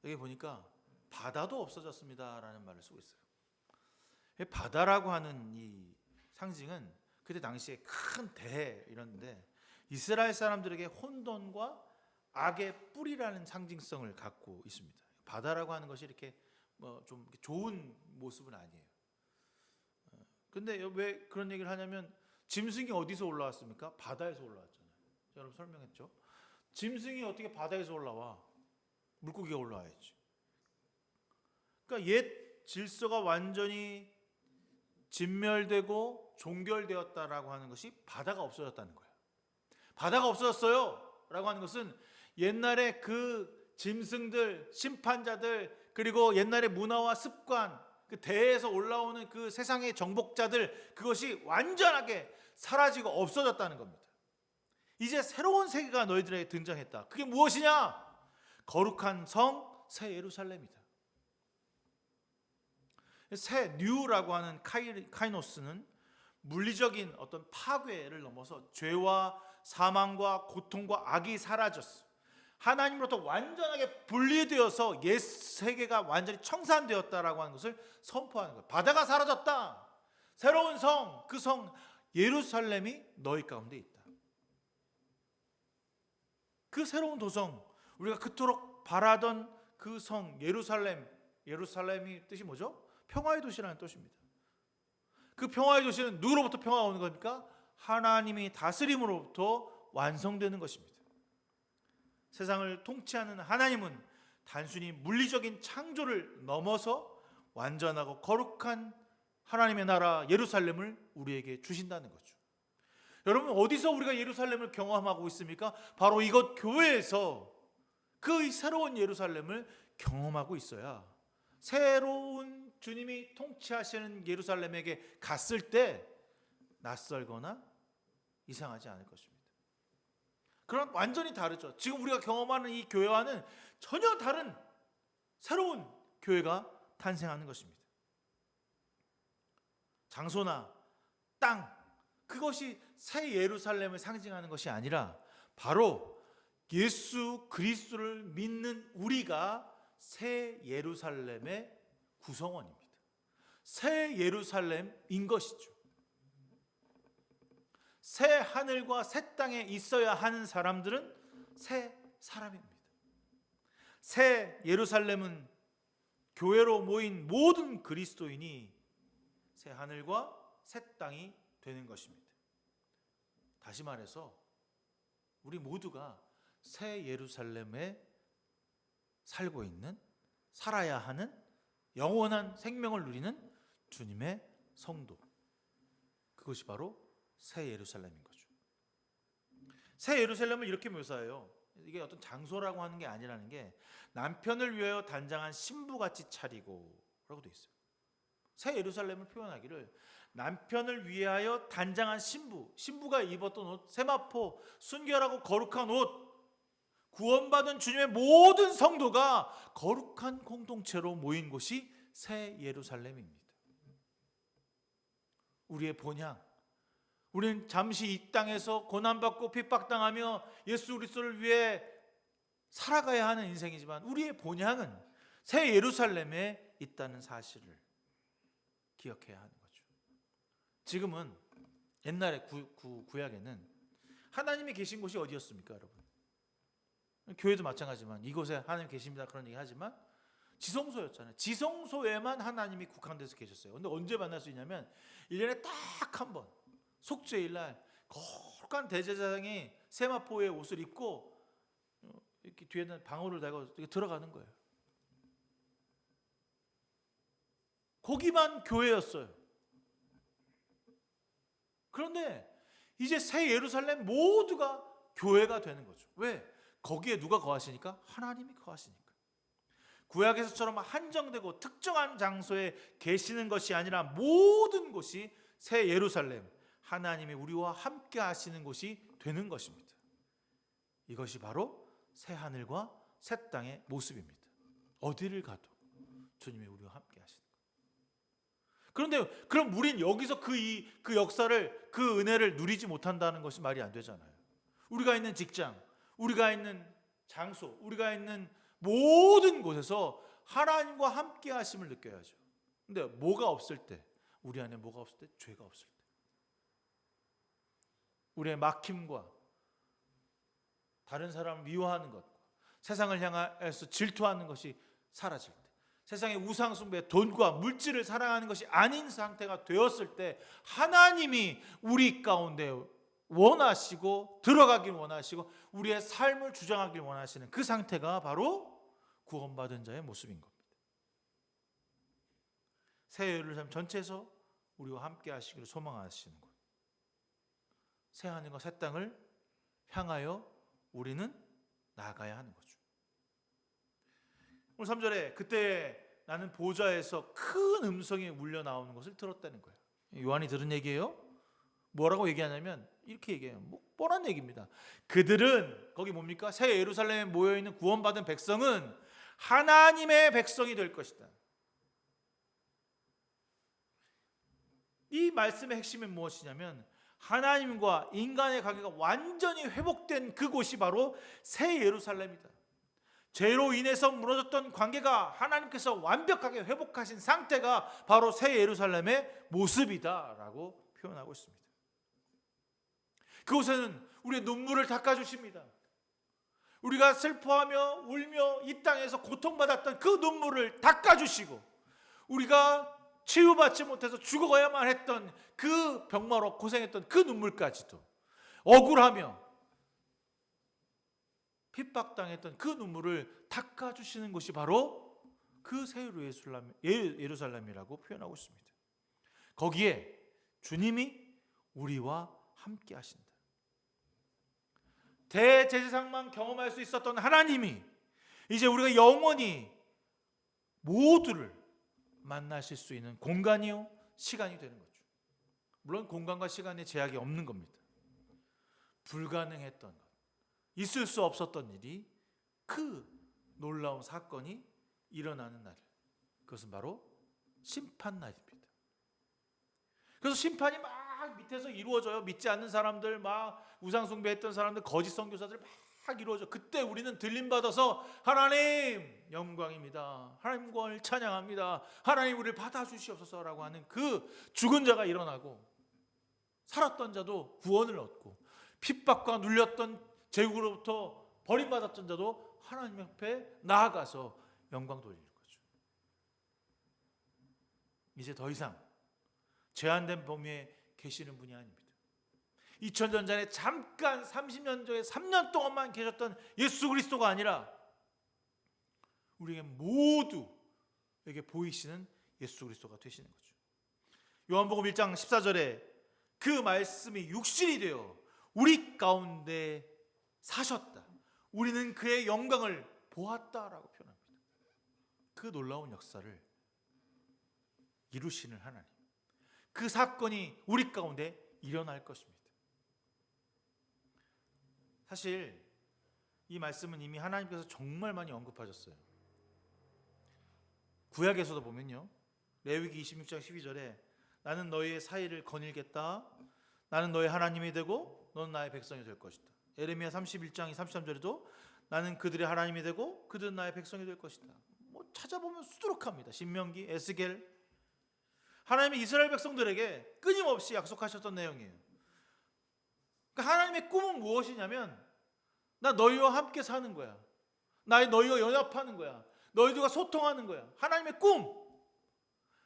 여기 보니까 바다도 없어졌습니다라는 말을 쓰고 있어요. 바다라고 하는 이 상징은 그때 당시에 큰 대해 이런데 이스라엘 사람들에게 혼돈과 악의 뿌리라는 상징성을 갖고 있습니다. 바다라고 하는 것이 이렇게 좀 좋은 모습은 아니에요. 근데 왜 그런 얘기를 하냐면 짐승이 어디서 올라왔습니까? 바다에서 올라왔잖아요. 여러분 설명했죠? 짐승이 어떻게 바다에서 올라와? 물고기가 올라와야지. 그러니까 옛 질서가 완전히 진멸되고 종결되었다라고 하는 것이 바다가 없어졌다는 거예요. 바다가 없어졌어요 라고 하는 것은 옛날에 그 짐승들, 심판자들, 그리고 옛날의 문화와 습관, 그 대에서 올라오는 그 세상의 정복자들, 그것이 완전하게 사라지고 없어졌다는 겁니다. 이제 새로운 세계가 너희들에게 등장했다. 그게 무엇이냐? 거룩한 성 새 예루살렘이다. 새 뉴라고 하는 카이노스는 물리적인 어떤 파괴를 넘어서 죄와 사망과 고통과 악이 사라졌어. 하나님으로부터 완전하게 분리되어서 옛 세계가 완전히 청산되었다라고 하는 것을 선포하는 거예요. 바다가 사라졌다. 새로운 성, 그 성 예루살렘이 너희 가운데 있다. 그 새로운 도성, 우리가 그토록 바라던 그 성 예루살렘, 예루살렘이 뜻이 뭐죠? 평화의 도시라는 뜻입니다. 그 평화의 도시는 누구로부터 평화가 오는 겁니까? 하나님이 다스림으로부터 완성되는 것입니다. 세상을 통치하는 하나님은 단순히 물리적인 창조를 넘어서 완전하고 거룩한 하나님의 나라 예루살렘을 우리에게 주신다는 거죠. 여러분, 어디서 우리가 예루살렘을 경험하고 있습니까? 바로 이곳 교회에서 그 새로운 예루살렘을 경험하고 있어야 새로운 주님이 통치하시는 예루살렘에게 갔을 때 낯설거나 이상하지 않을 것입니다. 그럼 완전히 다르죠. 지금 우리가 경험하는 이 교회와는 전혀 다른 새로운 교회가 탄생하는 것입니다. 장소나 땅, 그것이 새 예루살렘을 상징하는 것이 아니라 바로 예수 그리스도를 믿는 우리가 새 예루살렘의 구성원입니다. 새 예루살렘인 것이죠. 새 하늘과 새 땅에 있어야 하는 사람들은 새 사람입니다. 새 예루살렘은 교회로 모인 모든 그리스도인이 새 하늘과 새 땅이 되는 것입니다. 다시 말해서 우리 모두가 새 예루살렘에 살고 있는, 살아야 하는 영원한 생명을 누리는 주님의 성도, 그것이 바로 새 예루살렘인 거죠. 새 예루살렘을 이렇게 묘사해요. 이게 어떤 장소라고 하는 게 아니라는 게 남편을 위하여 단장한 신부같이 차리고 라고 되어 있어요. 새 예루살렘을 표현하기를 남편을 위하여 단장한 신부가 입었던 옷, 세마포, 순결하고 거룩한 옷, 구원받은 주님의 모든 성도가 거룩한 공동체로 모인 곳이 새 예루살렘입니다. 우리의 본향, 우리는 잠시 이 땅에서 고난받고 핍박당하며 예수 그리스도를 위해 살아가야 하는 인생이지만 우리의 본향은 새 예루살렘에 있다는 사실을 기억해야 하는 거죠. 지금은 옛날에 구약에는 하나님이 계신 곳이 어디였습니까, 여러분? 교회도 마찬가지지만 이곳에 하나님 계십니다 그런 얘기 하지만 지성소였잖아요. 지성소에만 하나님이 국한돼서 계셨어요. 근데 언제 만날 수 있냐면 1년에 딱 한 번 속죄일날 거룩한 대제사장이 세마포의 옷을 입고 이렇게 뒤에는 방울을 달고 들어가는 거예요. 거기만 교회였어요. 그런데 이제 새 예루살렘 모두가 교회가 되는 거죠. 왜? 거기에 누가 거하시니까? 하나님이 거하시니까. 구약에서처럼 한정되고 특정한 장소에 계시는 것이 아니라 모든 곳이 새 예루살렘, 하나님이 우리와 함께 하시는 곳이 되는 것입니다. 이것이 바로 새 하늘과 새 땅의 모습입니다. 어디를 가도 주님이 우리와 함께 하시는 것. 그런데 그럼 우린 여기서 그 역사를, 그 은혜를 누리지 못한다는 것이 말이 안 되잖아요. 우리가 있는 직장, 우리가 있는 장소, 우리가 있는 모든 곳에서 하나님과 함께 하심을 느껴야죠. 근데 뭐가 없을 때, 우리 안에 뭐가 없을 때? 죄가 없을 때. 우리의 막힘과 다른 사람을 미워하는 것과 세상을 향해서 질투하는 것이 사라질 때, 세상의 우상 숭배, 돈과 물질을 사랑하는 것이 아닌 상태가 되었을 때 하나님이 우리 가운데 원하시고 들어가길 원하시고 우리의 삶을 주장하길 원하시는 그 상태가 바로 구원받은 자의 모습인 겁니다. 새 예루살렘 전체에서 우리와 함께 하시기를 소망하시는 것. 새 하늘과 새 땅을 향하여 우리는 나아가야 하는 거죠. 오늘 3절에 그때 나는 보좌에서 큰 음성이 울려 나오는 것을 들었다는 거예요. 요한이 들은 얘기예요. 뭐라고 얘기하냐면 이렇게 얘기해요. 뻔한 얘기입니다. 그들은 거기 뭡니까? 새 예루살렘에 모여있는 구원받은 백성은 하나님의 백성이 될 것이다. 이 말씀의 핵심은 무엇이냐면 하나님과 인간의 관계가 완전히 회복된 그곳이 바로 새 예루살렘이다. 죄로 인해서 무너졌던 관계가 하나님께서 완벽하게 회복하신 상태가 바로 새 예루살렘의 모습이다라고 표현하고 있습니다. 그곳에는 우리의 눈물을 닦아주십니다. 우리가 슬퍼하며 울며 이 땅에서 고통받았던 그 눈물을 닦아주시고 우리가 치유받지 못해서 죽어야만 했던 그 병마로 고생했던 그 눈물까지도 억울하며 핍박당했던 그 눈물을 닦아주시는 것이 바로 그 새 예루살렘이라고 표현하고 있습니다. 거기에 주님이 우리와 함께 하신다. 대제사장만 경험할 수 있었던 하나님이 이제 우리가 영원히 모두를 만나실 수 있는 공간이요 시간이 되는 거죠. 물론 공간과 시간에 제약이 없는 겁니다. 불가능했던 것, 있을 수 없었던 일이 그 놀라운 사건이 일어나는 날, 그것은 바로 심판날입니다. 그래서 심판이 막 밑에서 이루어져요. 믿지 않는 사람들, 막 우상 숭배했던 사람들, 거짓 선교사들 막 이루어져. 그때 우리는 들림 받아서 하나님 영광입니다. 하나님 영광을 찬양합니다. 하나님 우리를 받아주시옵소서라고 하는 그 죽은 자가 일어나고 살았던 자도 구원을 얻고 핍박과 눌렸던 제국으로부터 버림받았던 자도 하나님 앞에 나아가서 영광 돌리는 거죠. 이제 더 이상 제한된 범위에 계시는 분이 아닙니다. 2000년 전에 잠깐 30년 전에 3년 동안만 계셨던 예수 그리스도가 아니라 우리에게 모두에게 보이시는 예수 그리스도가 되시는 거죠. 요한복음 1장 14절에 그 말씀이 육신이 되어 우리 가운데 사셨다. 우리는 그의 영광을 보았다라고 표현합니다. 그 놀라운 역사를 이루시는 하나님, 그 사건이 우리 가운데 일어날 것입니다. 사실 이 말씀은 이미 하나님께서 정말 많이 언급하셨어요. 구약에서도 보면요, 레위기 26장 12절에 나는 너희의 사이를 거닐겠다. 나는 너희 하나님이 되고 너는 나의 백성이 될 것이다. 에레미야 31장 33절에도 나는 그들의 하나님이 되고 그들은 나의 백성이 될 것이다. 뭐 찾아보면 수두룩합니다. 신명기, 에스겔. 하나님이 이스라엘 백성들에게 끊임없이 약속하셨던 내용이에요. 그러니까 하나님의 꿈은 무엇이냐면 나 너희와 함께 사는 거야. 너희와 연합하는 거야. 너희들과 소통하는 거야. 하나님의 꿈.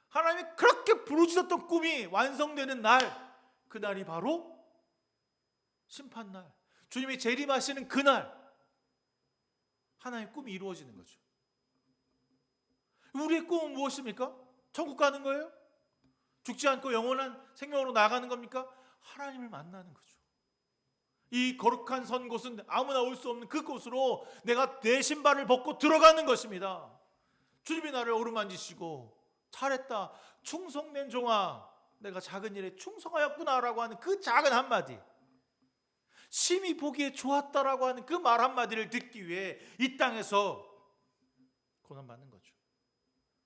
하나님이 그렇게 부르짖었던 꿈이 완성되는 날, 그날이 바로 심판날, 주님이 재림하시는 그날 하나님의 꿈이 이루어지는 거죠. 우리의 꿈은 무엇입니까? 천국 가는 거예요? 죽지 않고 영원한 생명으로 나아가는 겁니까? 하나님을 만나는 거죠. 이 거룩한 선 곳은 아무나 올 수 없는 그 곳으로 내가 내 신발을 벗고 들어가는 것입니다. 주님이 나를 어루만지시고 잘했다, 충성된 종아, 내가 작은 일에 충성하였구나라고 하는 그 작은 한마디, 심히 보기에 좋았다라고 하는 그 말 한마디를 듣기 위해 이 땅에서 고난받는 거죠.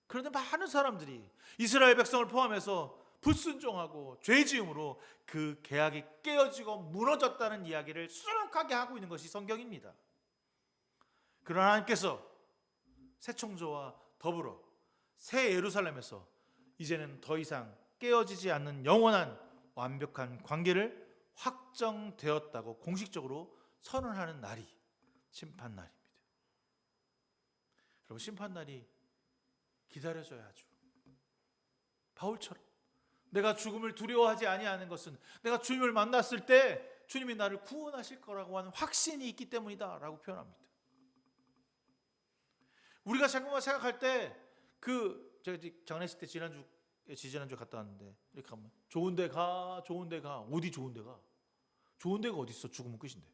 그런데 많은 사람들이 이스라엘 백성을 포함해서 불순종하고 죄지음으로 그 계약이 깨어지고 무너졌다는 이야기를 수락하게 하고 있는 것이 성경입니다. 그러나 하나님께서 새 청조와 더불어 새 예루살렘에서 이제는 더 이상 깨어지지 않는 영원한 완벽한 관계를 확정되었다고 공식적으로 선언하는 날이 심판날입니다. 여러분, 심판날이 기다려져야 하죠. 바울처럼 내가 죽음을 두려워하지 아니하는 것은 내가 주님을 만났을 때 주님이 나를 구원하실 거라고 하는 확신이 있기 때문이다라고 표현합니다. 우리가 잠깐만 생각할 때 제가 장례식 때 지지난주 갔다 왔는데 이렇게 하면 좋은 데 가 어디 좋은 데가? 좋은 데가 어디 있어? 죽으면 끝인데.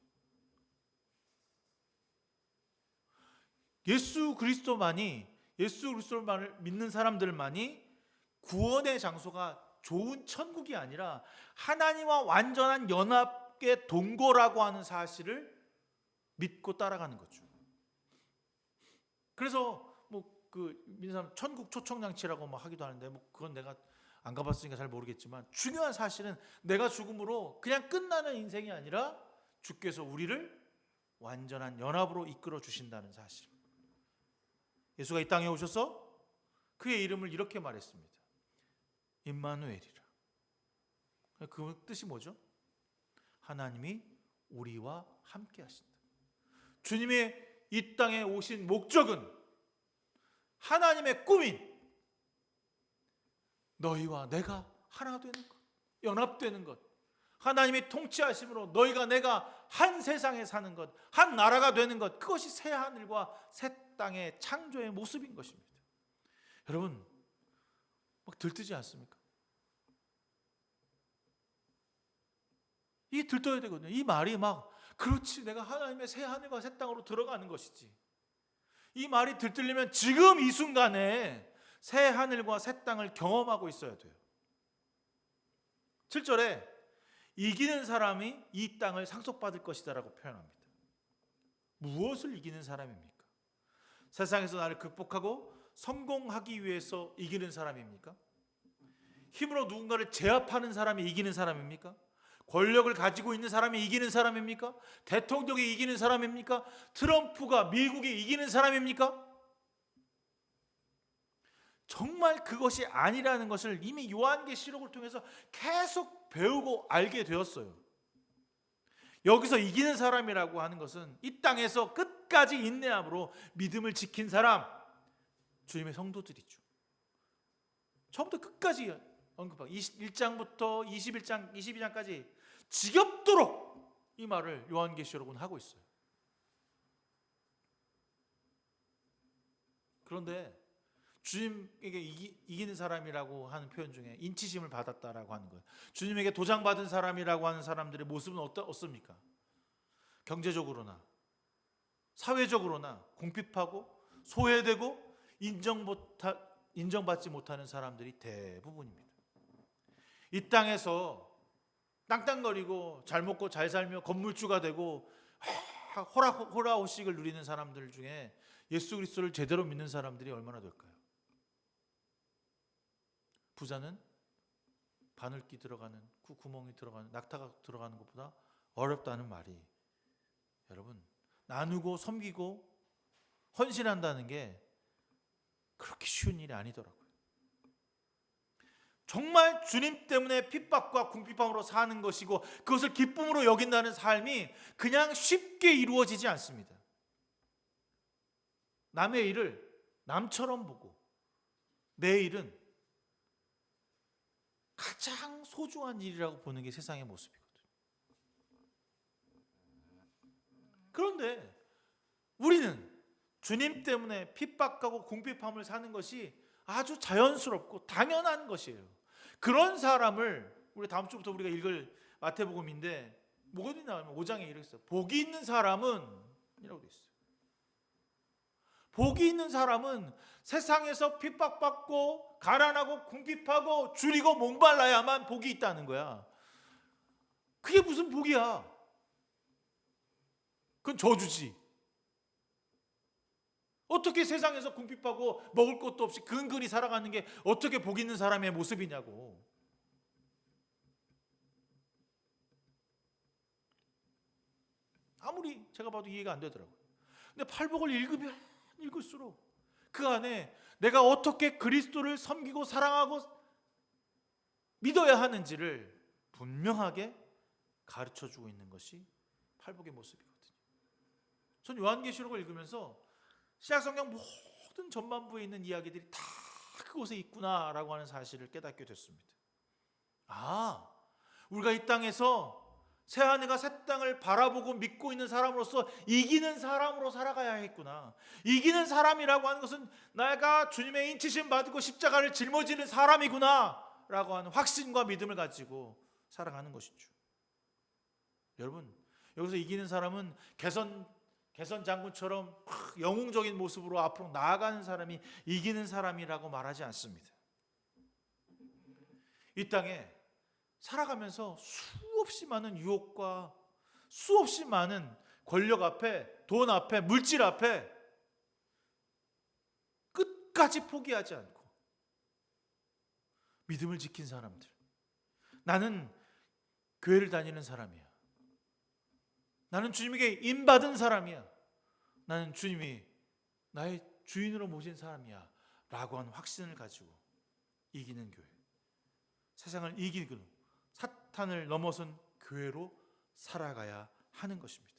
예수 그리스도를 믿는 사람들만이 구원의 장소가 좋은 천국이 아니라 하나님과 완전한 연합의 동거라고 하는 사실을 믿고 따라가는 거죠. 그래서 믿는 사람 천국 초청장치라고 막 하기도 하는데 그건 내가 안 가봤으니까 잘 모르겠지만 중요한 사실은 내가 죽음으로 그냥 끝나는 인생이 아니라 주께서 우리를 완전한 연합으로 이끌어 주신다는 사실. 예수가 이 땅에 오셔서 그의 이름을 이렇게 말했습니다. 임마누엘이라. 그 뜻이 뭐죠? 하나님이 우리와 함께 하신다. 주님의 이 땅에 오신 목적은 하나님의 꿈인 너희와 내가 하나 되는 것, 연합되는 것, 하나님의 통치하심으로 너희가 내가 한 세상에 사는 것, 한 나라가 되는 것, 그것이 새 하늘과 새 땅의 창조의 모습인 것입니다. 여러분, 막 들뜨지 않습니까? 이게 들떠야 되거든요. 이 말이 그렇지, 내가 하나님의 새 하늘과 새 땅으로 들어가는 것이지. 이 말이 들뜨려면 지금 이 순간에 새 하늘과 새 땅을 경험하고 있어야 돼요. 7절에 이기는 사람이 이 땅을 상속받을 것이다 라고 표현합니다. 무엇을 이기는 사람입니까? 세상에서 나를 극복하고 성공하기 위해서 이기는 사람입니까? 힘으로 누군가를 제압하는 사람이 이기는 사람입니까? 권력을 가지고 있는 사람이 이기는 사람입니까? 대통령이 이기는 사람입니까? 트럼프가 미국이 이기는 사람입니까? 정말 그것이 아니라는 것을 이미 요한계시록을 통해서 계속 배우고 알게 되었어요. 여기서 이기는 사람이라고 하는 것은 이 땅에서 끝까지 인내함으로 믿음을 지킨 사람, 주님의 성도들이죠. 처음부터 끝까지 언급하고 1장부터 21장, 22장까지 지겹도록 이 말을 요한계시록은 하고 있어요. 그런데 주님에게 이기는 사람이라고 하는 표현 중에 인치심을 받았다라고 하는 거예요. 주님에게 도장받은 사람이라고 하는 사람들의 모습은 어떻습니까? 경제적으로나 사회적으로나 궁핍하고 소외되고 인정받지 못하는 사람들이 대부분입니다. 이 땅에서 땅땅거리고 잘 먹고 잘 살며 건물주가 되고 호라호식을 누리는 사람들 중에 예수 그리스도를 제대로 믿는 사람들이 얼마나 될까요? 부자는 바늘기 들어가는 구멍이 들어가는 낙타가 들어가는 것보다 어렵다는 말이, 여러분, 나누고 섬기고 헌신한다는 게 그렇게 쉬운 일이 아니더라고요. 정말 주님 때문에 핍박과 궁핍함으로 사는 것이고 그것을 기쁨으로 여긴다는 삶이 그냥 쉽게 이루어지지 않습니다. 남의 일을 남처럼 보고 내 일은 가장 소중한 일이라고 보는 게 세상의 모습이거든요. 그런데 우리는 주님 때문에 핍박하고 궁핍함을 사는 것이 아주 자연스럽고 당연한 것이에요. 그런 사람을 우리 다음 주부터 우리가 읽을 마태복음인데 뭐가 나오면 5장에 이렇게 있어요. 복이 있는 사람은 이라고 되어 있어요. 복이 있는 사람은 세상에서 핍박받고 가난하고 궁핍하고 줄이고 목말라야만 복이 있다는 거야. 그게 무슨 복이야? 그건 저주지. 어떻게 세상에서 궁핍하고 먹을 것도 없이 근근히 살아가는 게 어떻게 복 있는 사람의 모습이냐고. 아무리 제가 봐도 이해가 안 되더라고요. 근데 팔복을 읽으면 읽을수록 그 안에 내가 어떻게 그리스도를 섬기고 사랑하고 믿어야 하는지를 분명하게 가르쳐주고 있는 것이 팔복의 모습이거든요. 전 요한계시록을 읽으면서 신약성경 모든 전반부에 있는 이야기들이 다 그곳에 있구나라고 하는 사실을 깨닫게 됐습니다. 아, 우리가 이 땅에서 새하늘과 새 땅을 바라보고 믿고 있는 사람으로서 이기는 사람으로 살아가야 했구나. 이기는 사람이라고 하는 것은 내가 주님의 인치심 받고 십자가를 짊어지는 사람이구나 라고 하는 확신과 믿음을 가지고 살아가는 것이죠. 여러분, 여기서 이기는 사람은 개선 장군처럼 영웅적인 모습으로 앞으로 나아가는 사람이 이기는 사람이라고 말하지 않습니다. 이 땅에 살아가면서 수없이 많은 유혹과 수없이 많은 권력 앞에, 돈 앞에, 물질 앞에 끝까지 포기하지 않고 믿음을 지킨 사람들. 나는 교회를 다니는 사람이야. 나는 주님에게 인받은 사람이야. 나는 주님이 나의 주인으로 모신 사람이야 라고 하는 확신을 가지고 이기는 교회, 세상을 이기고 사탄을 넘어선 교회로 살아가야 하는 것입니다.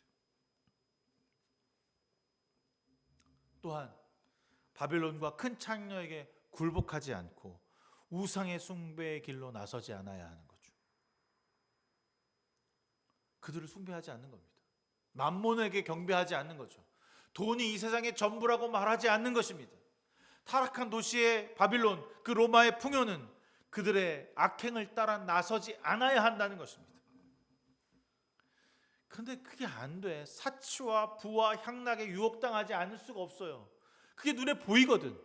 또한 바벨론과 큰 창녀에게 굴복하지 않고 우상의 숭배의 길로 나서지 않아야 하는 거죠. 그들을 숭배하지 않는 겁니다. 만몬에게 경배하지 않는 거죠. 돈이 이 세상의 전부라고 말하지 않는 것입니다. 타락한 도시의 바빌론, 그 로마의 풍요는 그들의 악행을 따라 나서지 않아야 한다는 것입니다. 그런데 그게 안 돼. 사치와 부와 향락에 유혹당하지 않을 수가 없어요. 그게 눈에 보이거든.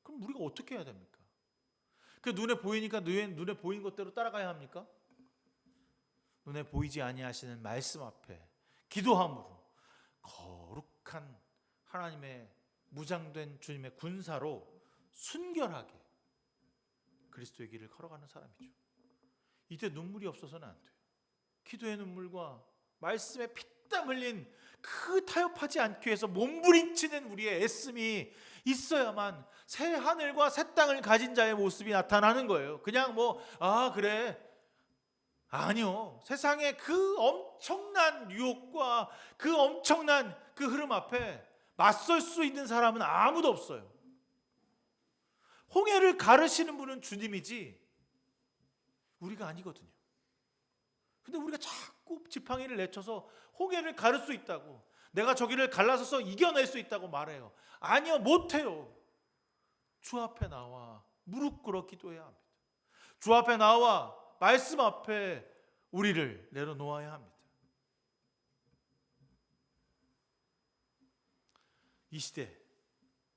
그럼 우리가 어떻게 해야 됩니까? 그 눈에 보이니까 눈에 보인 것대로 따라가야 합니까? 눈에 보이지 아니하시는 말씀 앞에 기도함으로 거룩한 하나님의 무장된 주님의 군사로 순결하게 그리스도의 길을 걸어가는 사람이죠. 이때 눈물이 없어서는 안 돼요. 기도의 눈물과 말씀의 피땀 흘린 그 타협하지 않기 위해서 몸부림치는 우리의 애씀이 있어야만 새 하늘과 새 땅을 가진 자의 모습이 나타나는 거예요. 그냥 그래. 아니요. 세상의 그 엄청난 유혹과 그 엄청난 그 흐름 앞에 맞설 수 있는 사람은 아무도 없어요. 홍해를 가르시는 분은 주님이지 우리가 아니거든요. 근데 우리가 자꾸 지팡이를 내쳐서 홍해를 가를 수 있다고, 내가 저기를 갈라서서 이겨낼 수 있다고 말해요. 아니요, 못해요. 주 앞에 나와 무릎 꿇어 기도해야 합니다. 주 앞에 나와 말씀 앞에 우리를 내려놓아야 합니다. 이 시대를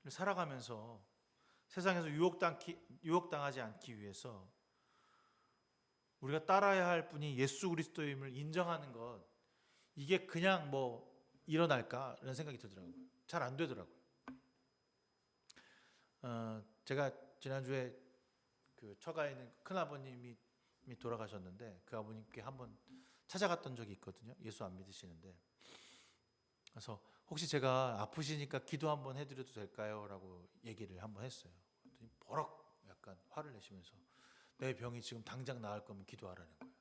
살아가면서 세상에서 유혹당하지 않기 위해서 우리가 따라야 할 분이 예수 그리스도임을 인정하는 것, 이게 그냥 일어날까 이런 생각이 들더라고요. 잘 안 되더라고요. 제가 지난주에 그 처가에 있는 큰아버님이 돌아가셨는데 그 아버님께 한번 찾아갔던 적이 있거든요. 예수 안 믿으시는데. 그래서 혹시 제가 아프시니까 기도 한번 해드려도 될까요? 라고 얘기를 한번 했어요. 그랬더니 버럭 약간 화를 내시면서 내 병이 지금 당장 나을 거면 기도하라는 거예요.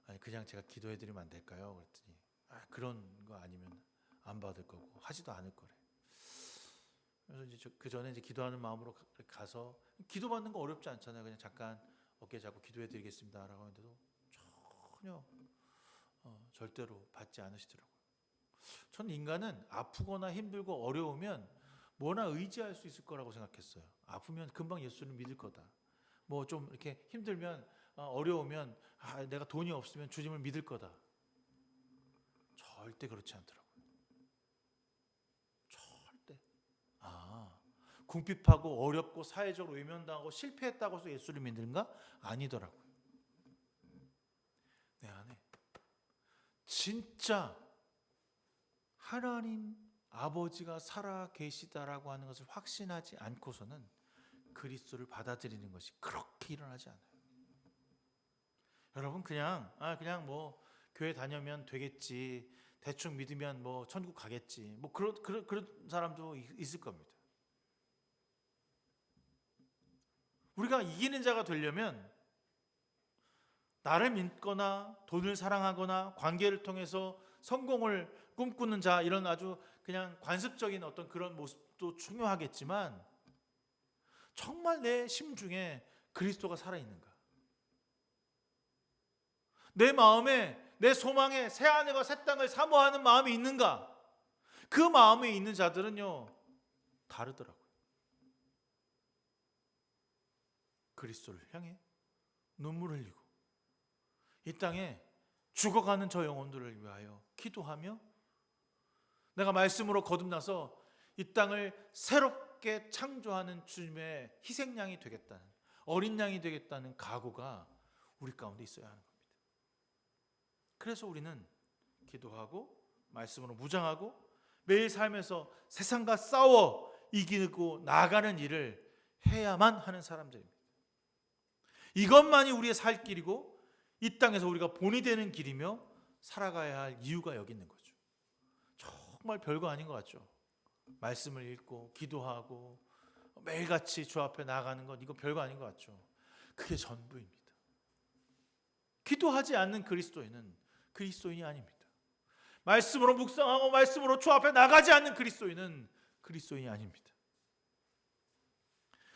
아니 그냥 제가 기도해드리면 안 될까요? 그랬더니 그런 거 아니면 안 받을 거고 하지도 않을 거래. 그래서 이제 그 전에 이제 기도하는 마음으로 가서, 기도 받는 거 어렵지 않잖아요. 그냥 잠깐 어깨 잡고 기도해드리겠습니다라고 하는데도 전혀 절대로 받지 않으시더라고요. 전 인간은 아프거나 힘들고 어려우면 뭐나 의지할 수 있을 거라고 생각했어요. 아프면 금방 예수를 믿을 거다. 좀 이렇게 힘들면 어려우면 내가 돈이 없으면 주님을 믿을 거다. 절대 그렇지 않더라고요. 절대. 궁핍하고 어렵고 사회적으로 외면당하고 실패했다고 해서 예수를 믿는가? 아니더라고요. 내 안에 진짜 하나님 아버지가 살아 계시다라고 하는 것을 확신하지 않고서는 그리스도를 받아들이는 것이 그렇게 일어나지 않아요. 여러분 그냥 교회 다녀면 되겠지, 대충 믿으면 천국 가겠지, 그런 사람도 있을 겁니다. 우리가 이기는 자가 되려면 나를 믿거나 돈을 사랑하거나 관계를 통해서 성공을 꿈꾸는 자, 이런 아주 그냥 관습적인 어떤 그런 모습도 중요하겠지만 정말 내 심중에 그리스도가 살아있는가? 내 마음에, 내 소망에 새 하늘과 새 땅을 사모하는 마음이 있는가? 그 마음에 있는 자들은요 다르더라고요. 그리스도를 향해 눈물 흘리고 이 땅에 죽어가는 저 영혼들을 위하여 기도하며 내가 말씀으로 거듭나서 이 땅을 새롭게 창조하는 주님의 희생양이 되겠다는, 어린 양이 되겠다는 각오가 우리 가운데 있어야 하는 겁니다. 그래서 우리는 기도하고 말씀으로 무장하고 매일 삶에서 세상과 싸워 이기고 나아가는 일을 해야만 하는 사람들입니다. 이것만이 우리의 살 길이고 이 땅에서 우리가 본이 되는 길이며 살아가야 할 이유가 여기 있는 거죠. 정말 별거 아닌 것 같죠. 말씀을 읽고 기도하고 매일같이 주 앞에 나아가는 것, 이거 별거 아닌 것 같죠. 그게 전부입니다. 기도하지 않는 그리스도인은 그리스도인이 아닙니다. 말씀으로 묵상하고 말씀으로 주 앞에 나가지 않는 그리스도인은 그리스도인이 아닙니다.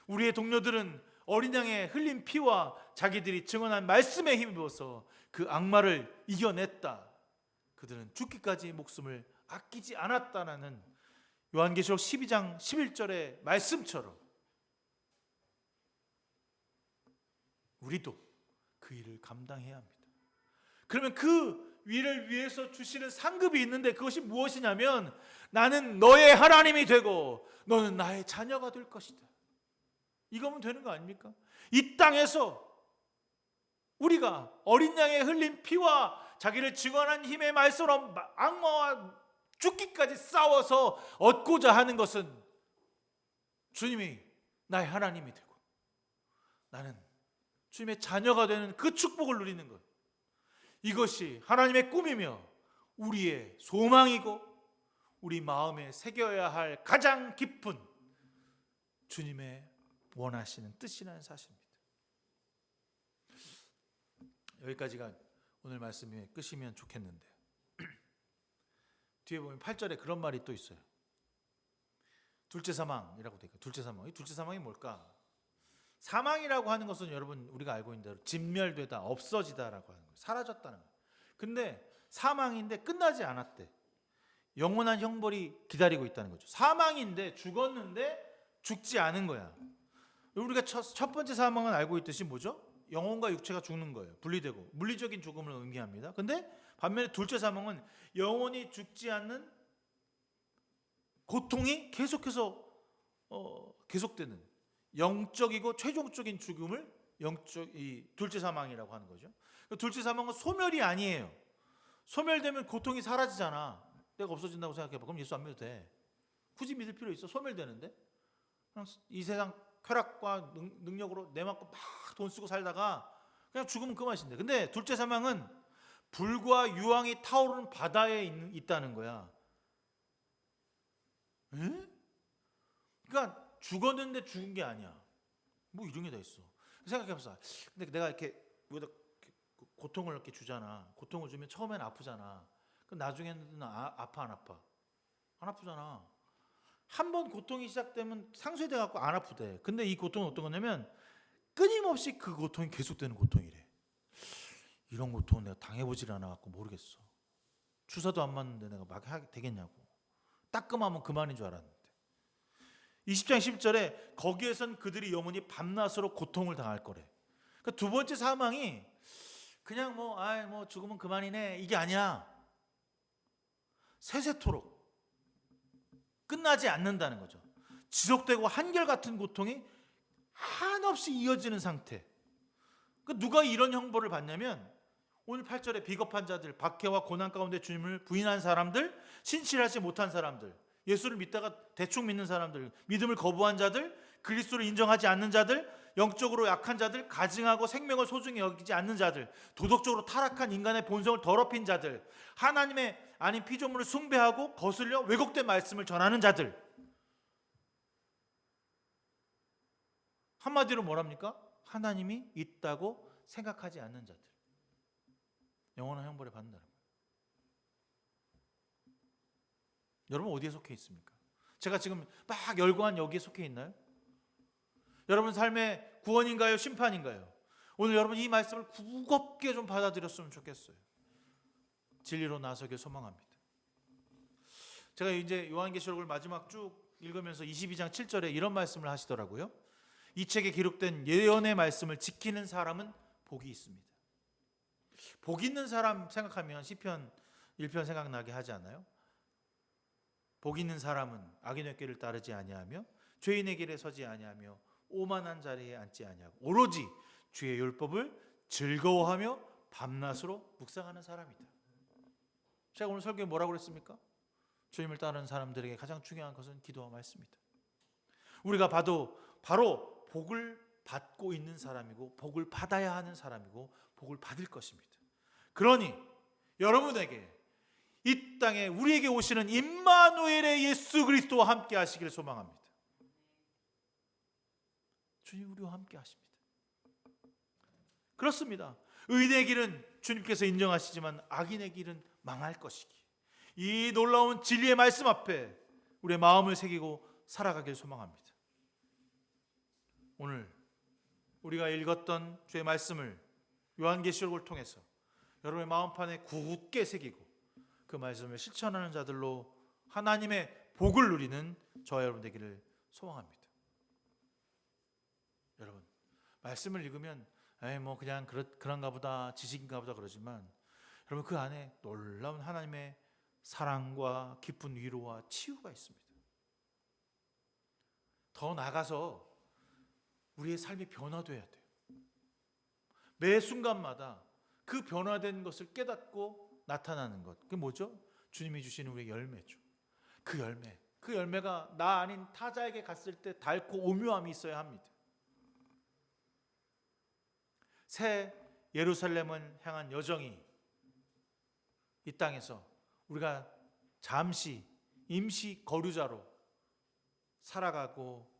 우리의 동료들은 어린 양의 흘린 피와 자기들이 증언한 말씀에 힘입어서 그 악마를 이겨냈다. 그들은 죽기까지 목숨을 아끼지 않았다라는 요한계시록 12장 11절의 말씀처럼 우리도 그 일을 감당해야 합니다. 그러면 그 일을 위해서 주시는 상급이 있는데 그것이 무엇이냐면 나는 너의 하나님이 되고 너는 나의 자녀가 될 것이다. 이거면 되는 거 아닙니까? 이 땅에서 우리가 어린 양의 흘린 피와 자기를 증언한 힘의 말씀으로 악마와 죽기까지 싸워서 얻고자 하는 것은 주님이 나의 하나님이 되고 나는 주님의 자녀가 되는 그 축복을 누리는 것, 이것이 하나님의 꿈이며 우리의 소망이고 우리 마음에 새겨야 할 가장 깊은 주님의 원하시는 뜻이라는 사실입니다. 여기까지가 오늘 말씀의 끝이면 좋겠는데 뒤에 보면 8절에 그런 말이 또 있어요. 둘째 사망이라고 되어 있고, 둘째 사망. 이 둘째 사망이 뭘까? 사망이라고 하는 것은 여러분 우리가 알고 있는 대로 진멸되다, 없어지다라고 하는 거예요. 사라졌다는 거예요. 근데 사망인데 끝나지 않았대. 영원한 형벌이 기다리고 있다는 거죠. 사망인데 죽었는데 죽지 않은 거야. 우리가 첫 번째 사망은 알고 있듯이 뭐죠? 영혼과 육체가 죽는 거예요. 분리되고 물리적인 죽음을 의미합니다. 근데 반면에 둘째 사망은 영혼이 죽지 않는 고통이 계속해서 계속되는 영적이고 최종적인 죽음을 이 둘째 사망이라고 하는 거죠. 둘째 사망은 소멸이 아니에요. 소멸되면 고통이 사라지잖아. 내가 없어진다고 생각해봐. 그럼 예수 안 믿어도 돼. 굳이 믿을 필요 있어? 소멸되는데? 그냥 이 세상 쾌락과 능력으로 내 맞고 막 돈 쓰고 살다가 그냥 죽으면 그 맛인데. 근데 둘째 사망은 불과 유황이 타오르는 바다에 있다는 거야. 에? 그러니까 죽었는데 죽은 게 아니야. 뭐 이런 게 다 있어. 생각해보자. 근데 내가 이렇게 고통을 이렇게 주잖아. 고통을 주면 처음엔 아프잖아. 그럼 나중에는 아파 안 아파? 안 아프잖아. 한 번 고통이 시작되면 상쇄돼 갖고 안 아프대. 근데 이 고통은 어떤 거냐면 끊임없이 그 고통이 계속되는 고통이래. 이런 고통은 내가 당해보질 않아 갖고 모르겠어. 주사도 안 맞는데 내가 막 하게 되겠냐고. 따끔하면 그만인 줄 알았는데. 20장 10절에 거기에선 그들이 영원히 밤낮으로 고통을 당할 거래. 그러니까 두 번째 사망이 그냥 뭐 죽으면 그만이네 이게 아니야. 세세토록 끝나지 않는다는 거죠. 지속되고 한결같은 고통이 한없이 이어지는 상태. 그러니까 누가 이런 형벌을 받냐면 오늘 8절에 비겁한 자들, 박해와 고난 가운데 주님을 부인한 사람들, 신실하지 못한 사람들, 예수를 믿다가 대충 믿는 사람들, 믿음을 거부한 자들, 그리스도를 인정하지 않는 자들, 영적으로 약한 자들, 가증하고 생명을 소중히 여기지 않는 자들, 도덕적으로 타락한 인간의 본성을 더럽힌 자들, 하나님의 아닌 피조물을 숭배하고 거슬려 왜곡된 말씀을 전하는 자들. 한마디로 뭐랍니까? 하나님이 있다고 생각하지 않는 자들. 영원한 형벌을 받는다는 거예요. 여러분 어디에 속해 있습니까? 제가 지금 막 열광한 여기에 속해 있나요? 여러분 삶의 구원인가요? 심판인가요? 오늘 여러분 이 말씀을 무겁게 좀 받아들였으면 좋겠어요. 진리로 나서길 소망합니다. 제가 이제 요한계시록을 마지막 쭉 읽으면서 22장 7절에 이런 말씀을 하시더라고요. 이 책에 기록된 예언의 말씀을 지키는 사람은 복이 있습니다. 복 있는 사람 생각하면 시편 1편 생각나게 하지 않아요? 복 있는 사람은 악인의 길을 따르지 아니하며 죄인의 길에 서지 아니하며 오만한 자리에 앉지 아니하고 오로지 주의 율법을 즐거워하며 밤낮으로 묵상하는 사람이다. 제가 오늘 설교에 뭐라고 그랬습니까? 주님을 따르는 사람들에게 가장 중요한 것은 기도와 말씀입니다. 우리가 봐도 바로 복을 받고 있는 사람이고 복을 받아야 하는 사람이고 복을 받을 것입니다. 그러니 여러분에게 이 땅에 우리에게 오시는 임마누엘의 예수 그리스도와 함께 하시기를 소망합니다. 주님 우리와 함께 하십니다. 그렇습니다. 의인의 길은 주님께서 인정하시지만 악인의 길은 망할 것이기. 이 놀라운 진리의 말씀 앞에 우리의 마음을 새기고 살아가길 소망합니다. 오늘 우리가 읽었던 주의 말씀을 요한계시록을 통해서 여러분의 마음판에 굳게 새기고 그 말씀을 실천하는 자들로 하나님의 복을 누리는 저와 여러분 되기를 소망합니다. 여러분 말씀을 읽으면 그냥 그런가 보다 지식인가 보다 그러지만 여러분 그 안에 놀라운 하나님의 사랑과 깊은 위로와 치유가 있습니다. 더 나아가서 우리의 삶이 변화돼야 돼요. 매 순간마다 그 변화된 것을 깨닫고 나타나는 것. 그게 뭐죠? 주님이 주시는 우리의 열매죠. 그 열매가 나 아닌 타자에게 갔을 때 달고 오묘함이 있어야 합니다. 새 예루살렘을 향한 여정이 이 땅에서 우리가 잠시 임시 거류자로 살아가고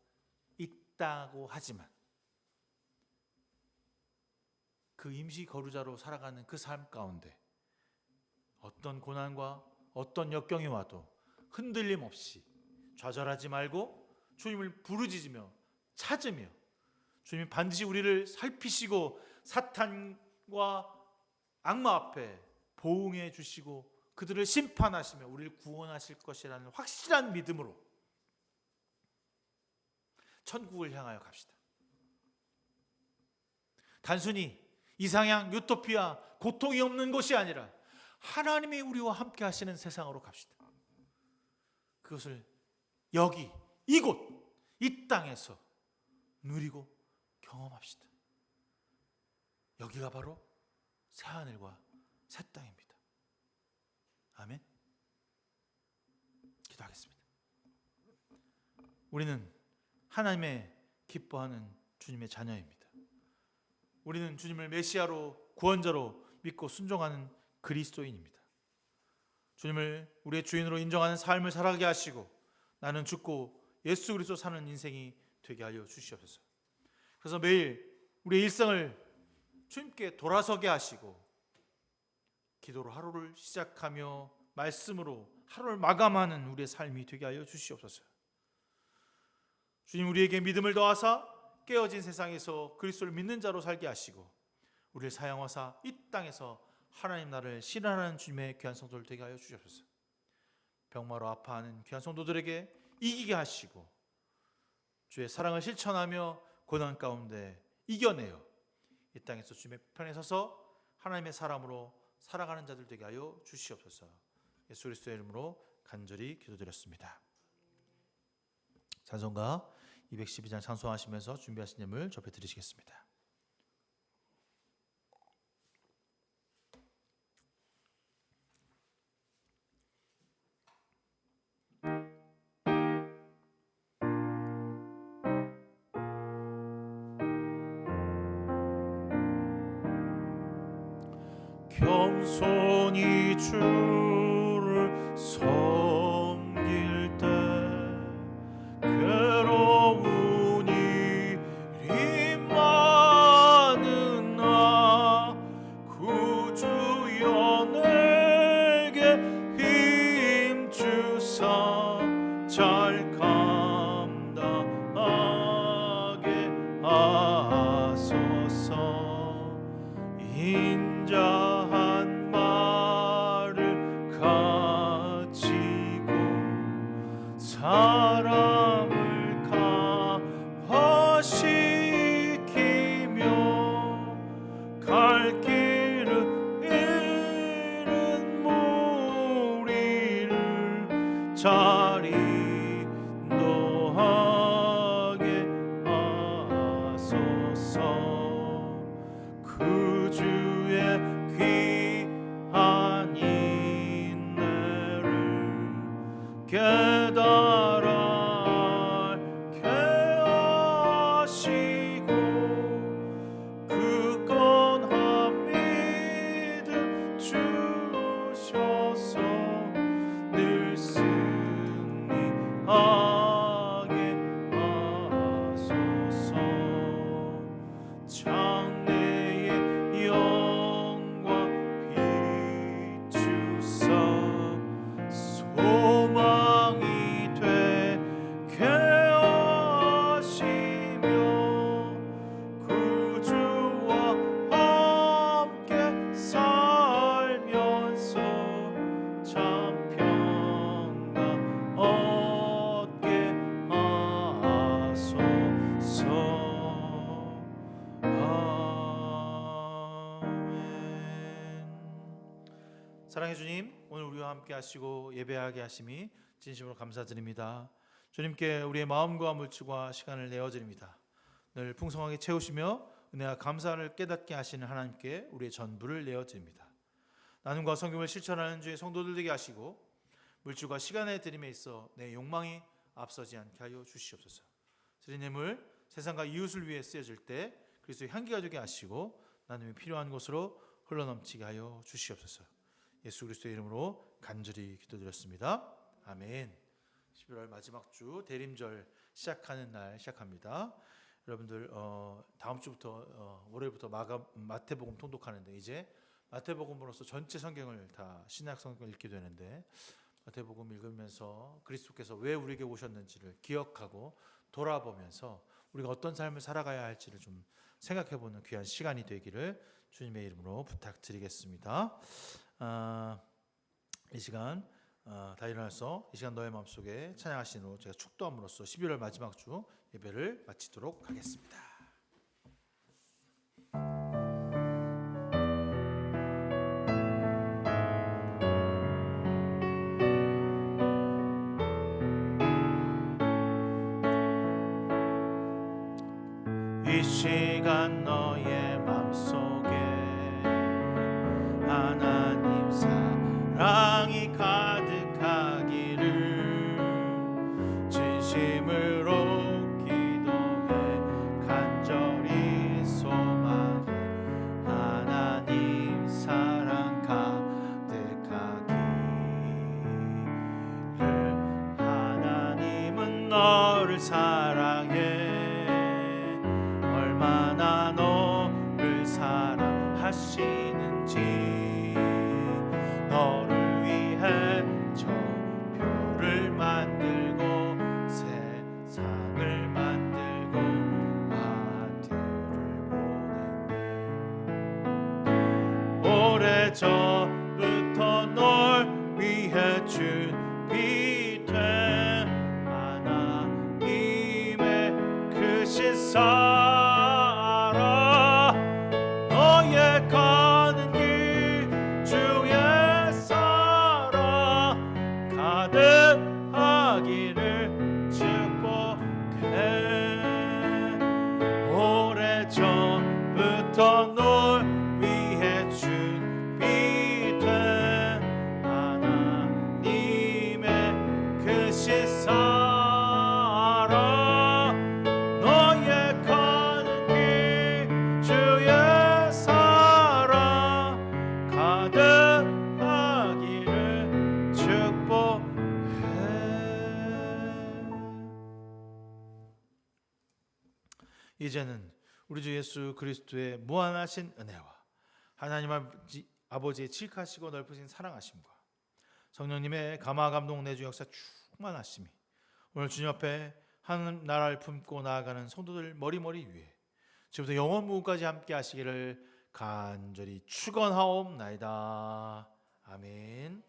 있다고 하지만 그 임시 거류자로 살아가는 그 삶 가운데 어떤 고난과 어떤 역경이 와도 흔들림 없이 좌절하지 말고 주님을 부르짖으며 찾으며 주님이 반드시 우리를 살피시고 사탄과 악마 앞에 보응해 주시고 그들을 심판하시며 우리를 구원하실 것이라는 확실한 믿음으로 천국을 향하여 갑시다. 단순히 이상향, 유토피아, 고통이 없는 곳이 아니라 하나님이 우리와 함께 하시는 세상으로 갑시다. 그것을 여기, 이곳, 이 땅에서 누리고 경험합시다. 여기가 바로 새하늘과 새 땅입니다. 아멘. 기도하겠습니다. 우리는 하나님의 기뻐하는 주님의 자녀입니다. 우리는 주님을 메시아로 구원자로 믿고 순종하는 그리스도인입니다. 주님을 우리의 주인으로 인정하는 삶을 살아가게 하시고 나는 죽고 예수 그리스도 사는 인생이 되게 하여 주시옵소서. 그래서 매일 우리의 일상을 주님께 돌아서게 하시고 기도로 하루를 시작하며 말씀으로 하루를 마감하는 우리의 삶이 되게 하여 주시옵소서. 주님 우리에게 믿음을 더하사 깨어진 세상에서 그리스도를 믿는 자로 살게 하시고 우리를 사용하사 이 땅에서 하나님 나라를 실현하는 주님의 귀한 성도들 되게 하여 주시옵소서. 병마로 아파하는 귀한 성도들에게 이기게 하시고 주의 사랑을 실천하며 고난 가운데 이겨내어 이 땅에서 주님의 편에 서서 하나님의 사람으로 살아가는 자들 되게 하여 주시옵소서. 예수 그리스도의 이름으로 간절히 기도드렸습니다. 찬송가 212장 찬송하시면서 준비하신 예물 접해 드리시겠습니다. 겸손히 주를 섬길 때 괴로운 일이 많으나 구주여 내게 힘주사 잘 감당하게 하소서. 인자한 말을 가지고 사람을 강화시키며 갈 길을 잃은 무리를 잘 인도하게 하소서. 그 주의 귀한 인내를 깨달아 알게 하시고 굳건한 믿음 주셔서 늘 승리하게 하소서. 장래의 영광 비추사 소망이 되게 하시며 구주와 함께 살면서 참 평강 얻게 하소서. 사랑해 주님, 오늘 우리와 함께 하시고 예배하게 하심이 진심으로 감사드립니다. 주님께 우리의 마음과 물질과 시간을 내어드립니다. 늘 풍성하게 채우시며 은혜와 감사를 깨닫게 하시는 하나님께 우리의 전부를 내어드립니다. 나눔과 성김을 실천하는 주의 성도들 되게 하시고 물질과 시간의 드림에 있어 내 욕망이 앞서지 않게 하여 주시옵소서. 드린 예물 세상과 이웃을 위해 쓰여질 때 그리스도의 향기가 되게 하시고 나눔이 필요한 곳으로 흘러넘치게 하여 주시옵소서. 예수 그리스도의 이름으로 간절히 기도드렸습니다. 아멘. 11월 마지막 주 대림절 시작하는 날 시작합니다. 여러분들 다음 주부터 월요일부터 마태복음 통독하는데 이제 마태복음으로서 전체 성경을 다 신약 성경을 읽게 되는데 마태복음 읽으면서 그리스도께서 왜 우리에게 오셨는지를 기억하고 돌아보면서 우리가 어떤 삶을 살아가야 할지를 좀 생각해보는 귀한 시간이 되기를 주님의 이름으로 부탁드리겠습니다. 이 시간 다 일어나서 이 시간 너의 마음속에 찬양하시는 제가 축도함으로써 11월 마지막 주 예배를 마치도록 하겠습니다. 이 시간 너의 마음속에 하나님 사랑이 가득하기를 진심으로 기도해 간절히 소망해 하나님 사랑 가득하기를 하나님은 너를 사랑해 얼마나 너를 사랑하시는지 너를 위해 저 별을 만들고 세상을 만들고 아들을 보냈네. 오래전부터 널 위해 준비된 하나님의 크신 사랑 너의 가는 길 주의 사랑 가득하기를 축복해 오래전부터 널 위해 준비된 하나님의 크신 사랑 너의 가는 길 주의 사랑 가득하기를 축복해. 이제는 우리 주 예수 그리스도의 무한하신 은혜와 하나님 아버지의 칠하시고 넓으신 사랑하심과 성령님의 감화 감동 내주 역사 충만하심이 오늘 주님 앞에 하나님 나라를 품고 나아가는 성도들 머리머리 위에 지금부터 영원 무까지 함께 하시기를 간절히 축원하옵나이다. 아멘.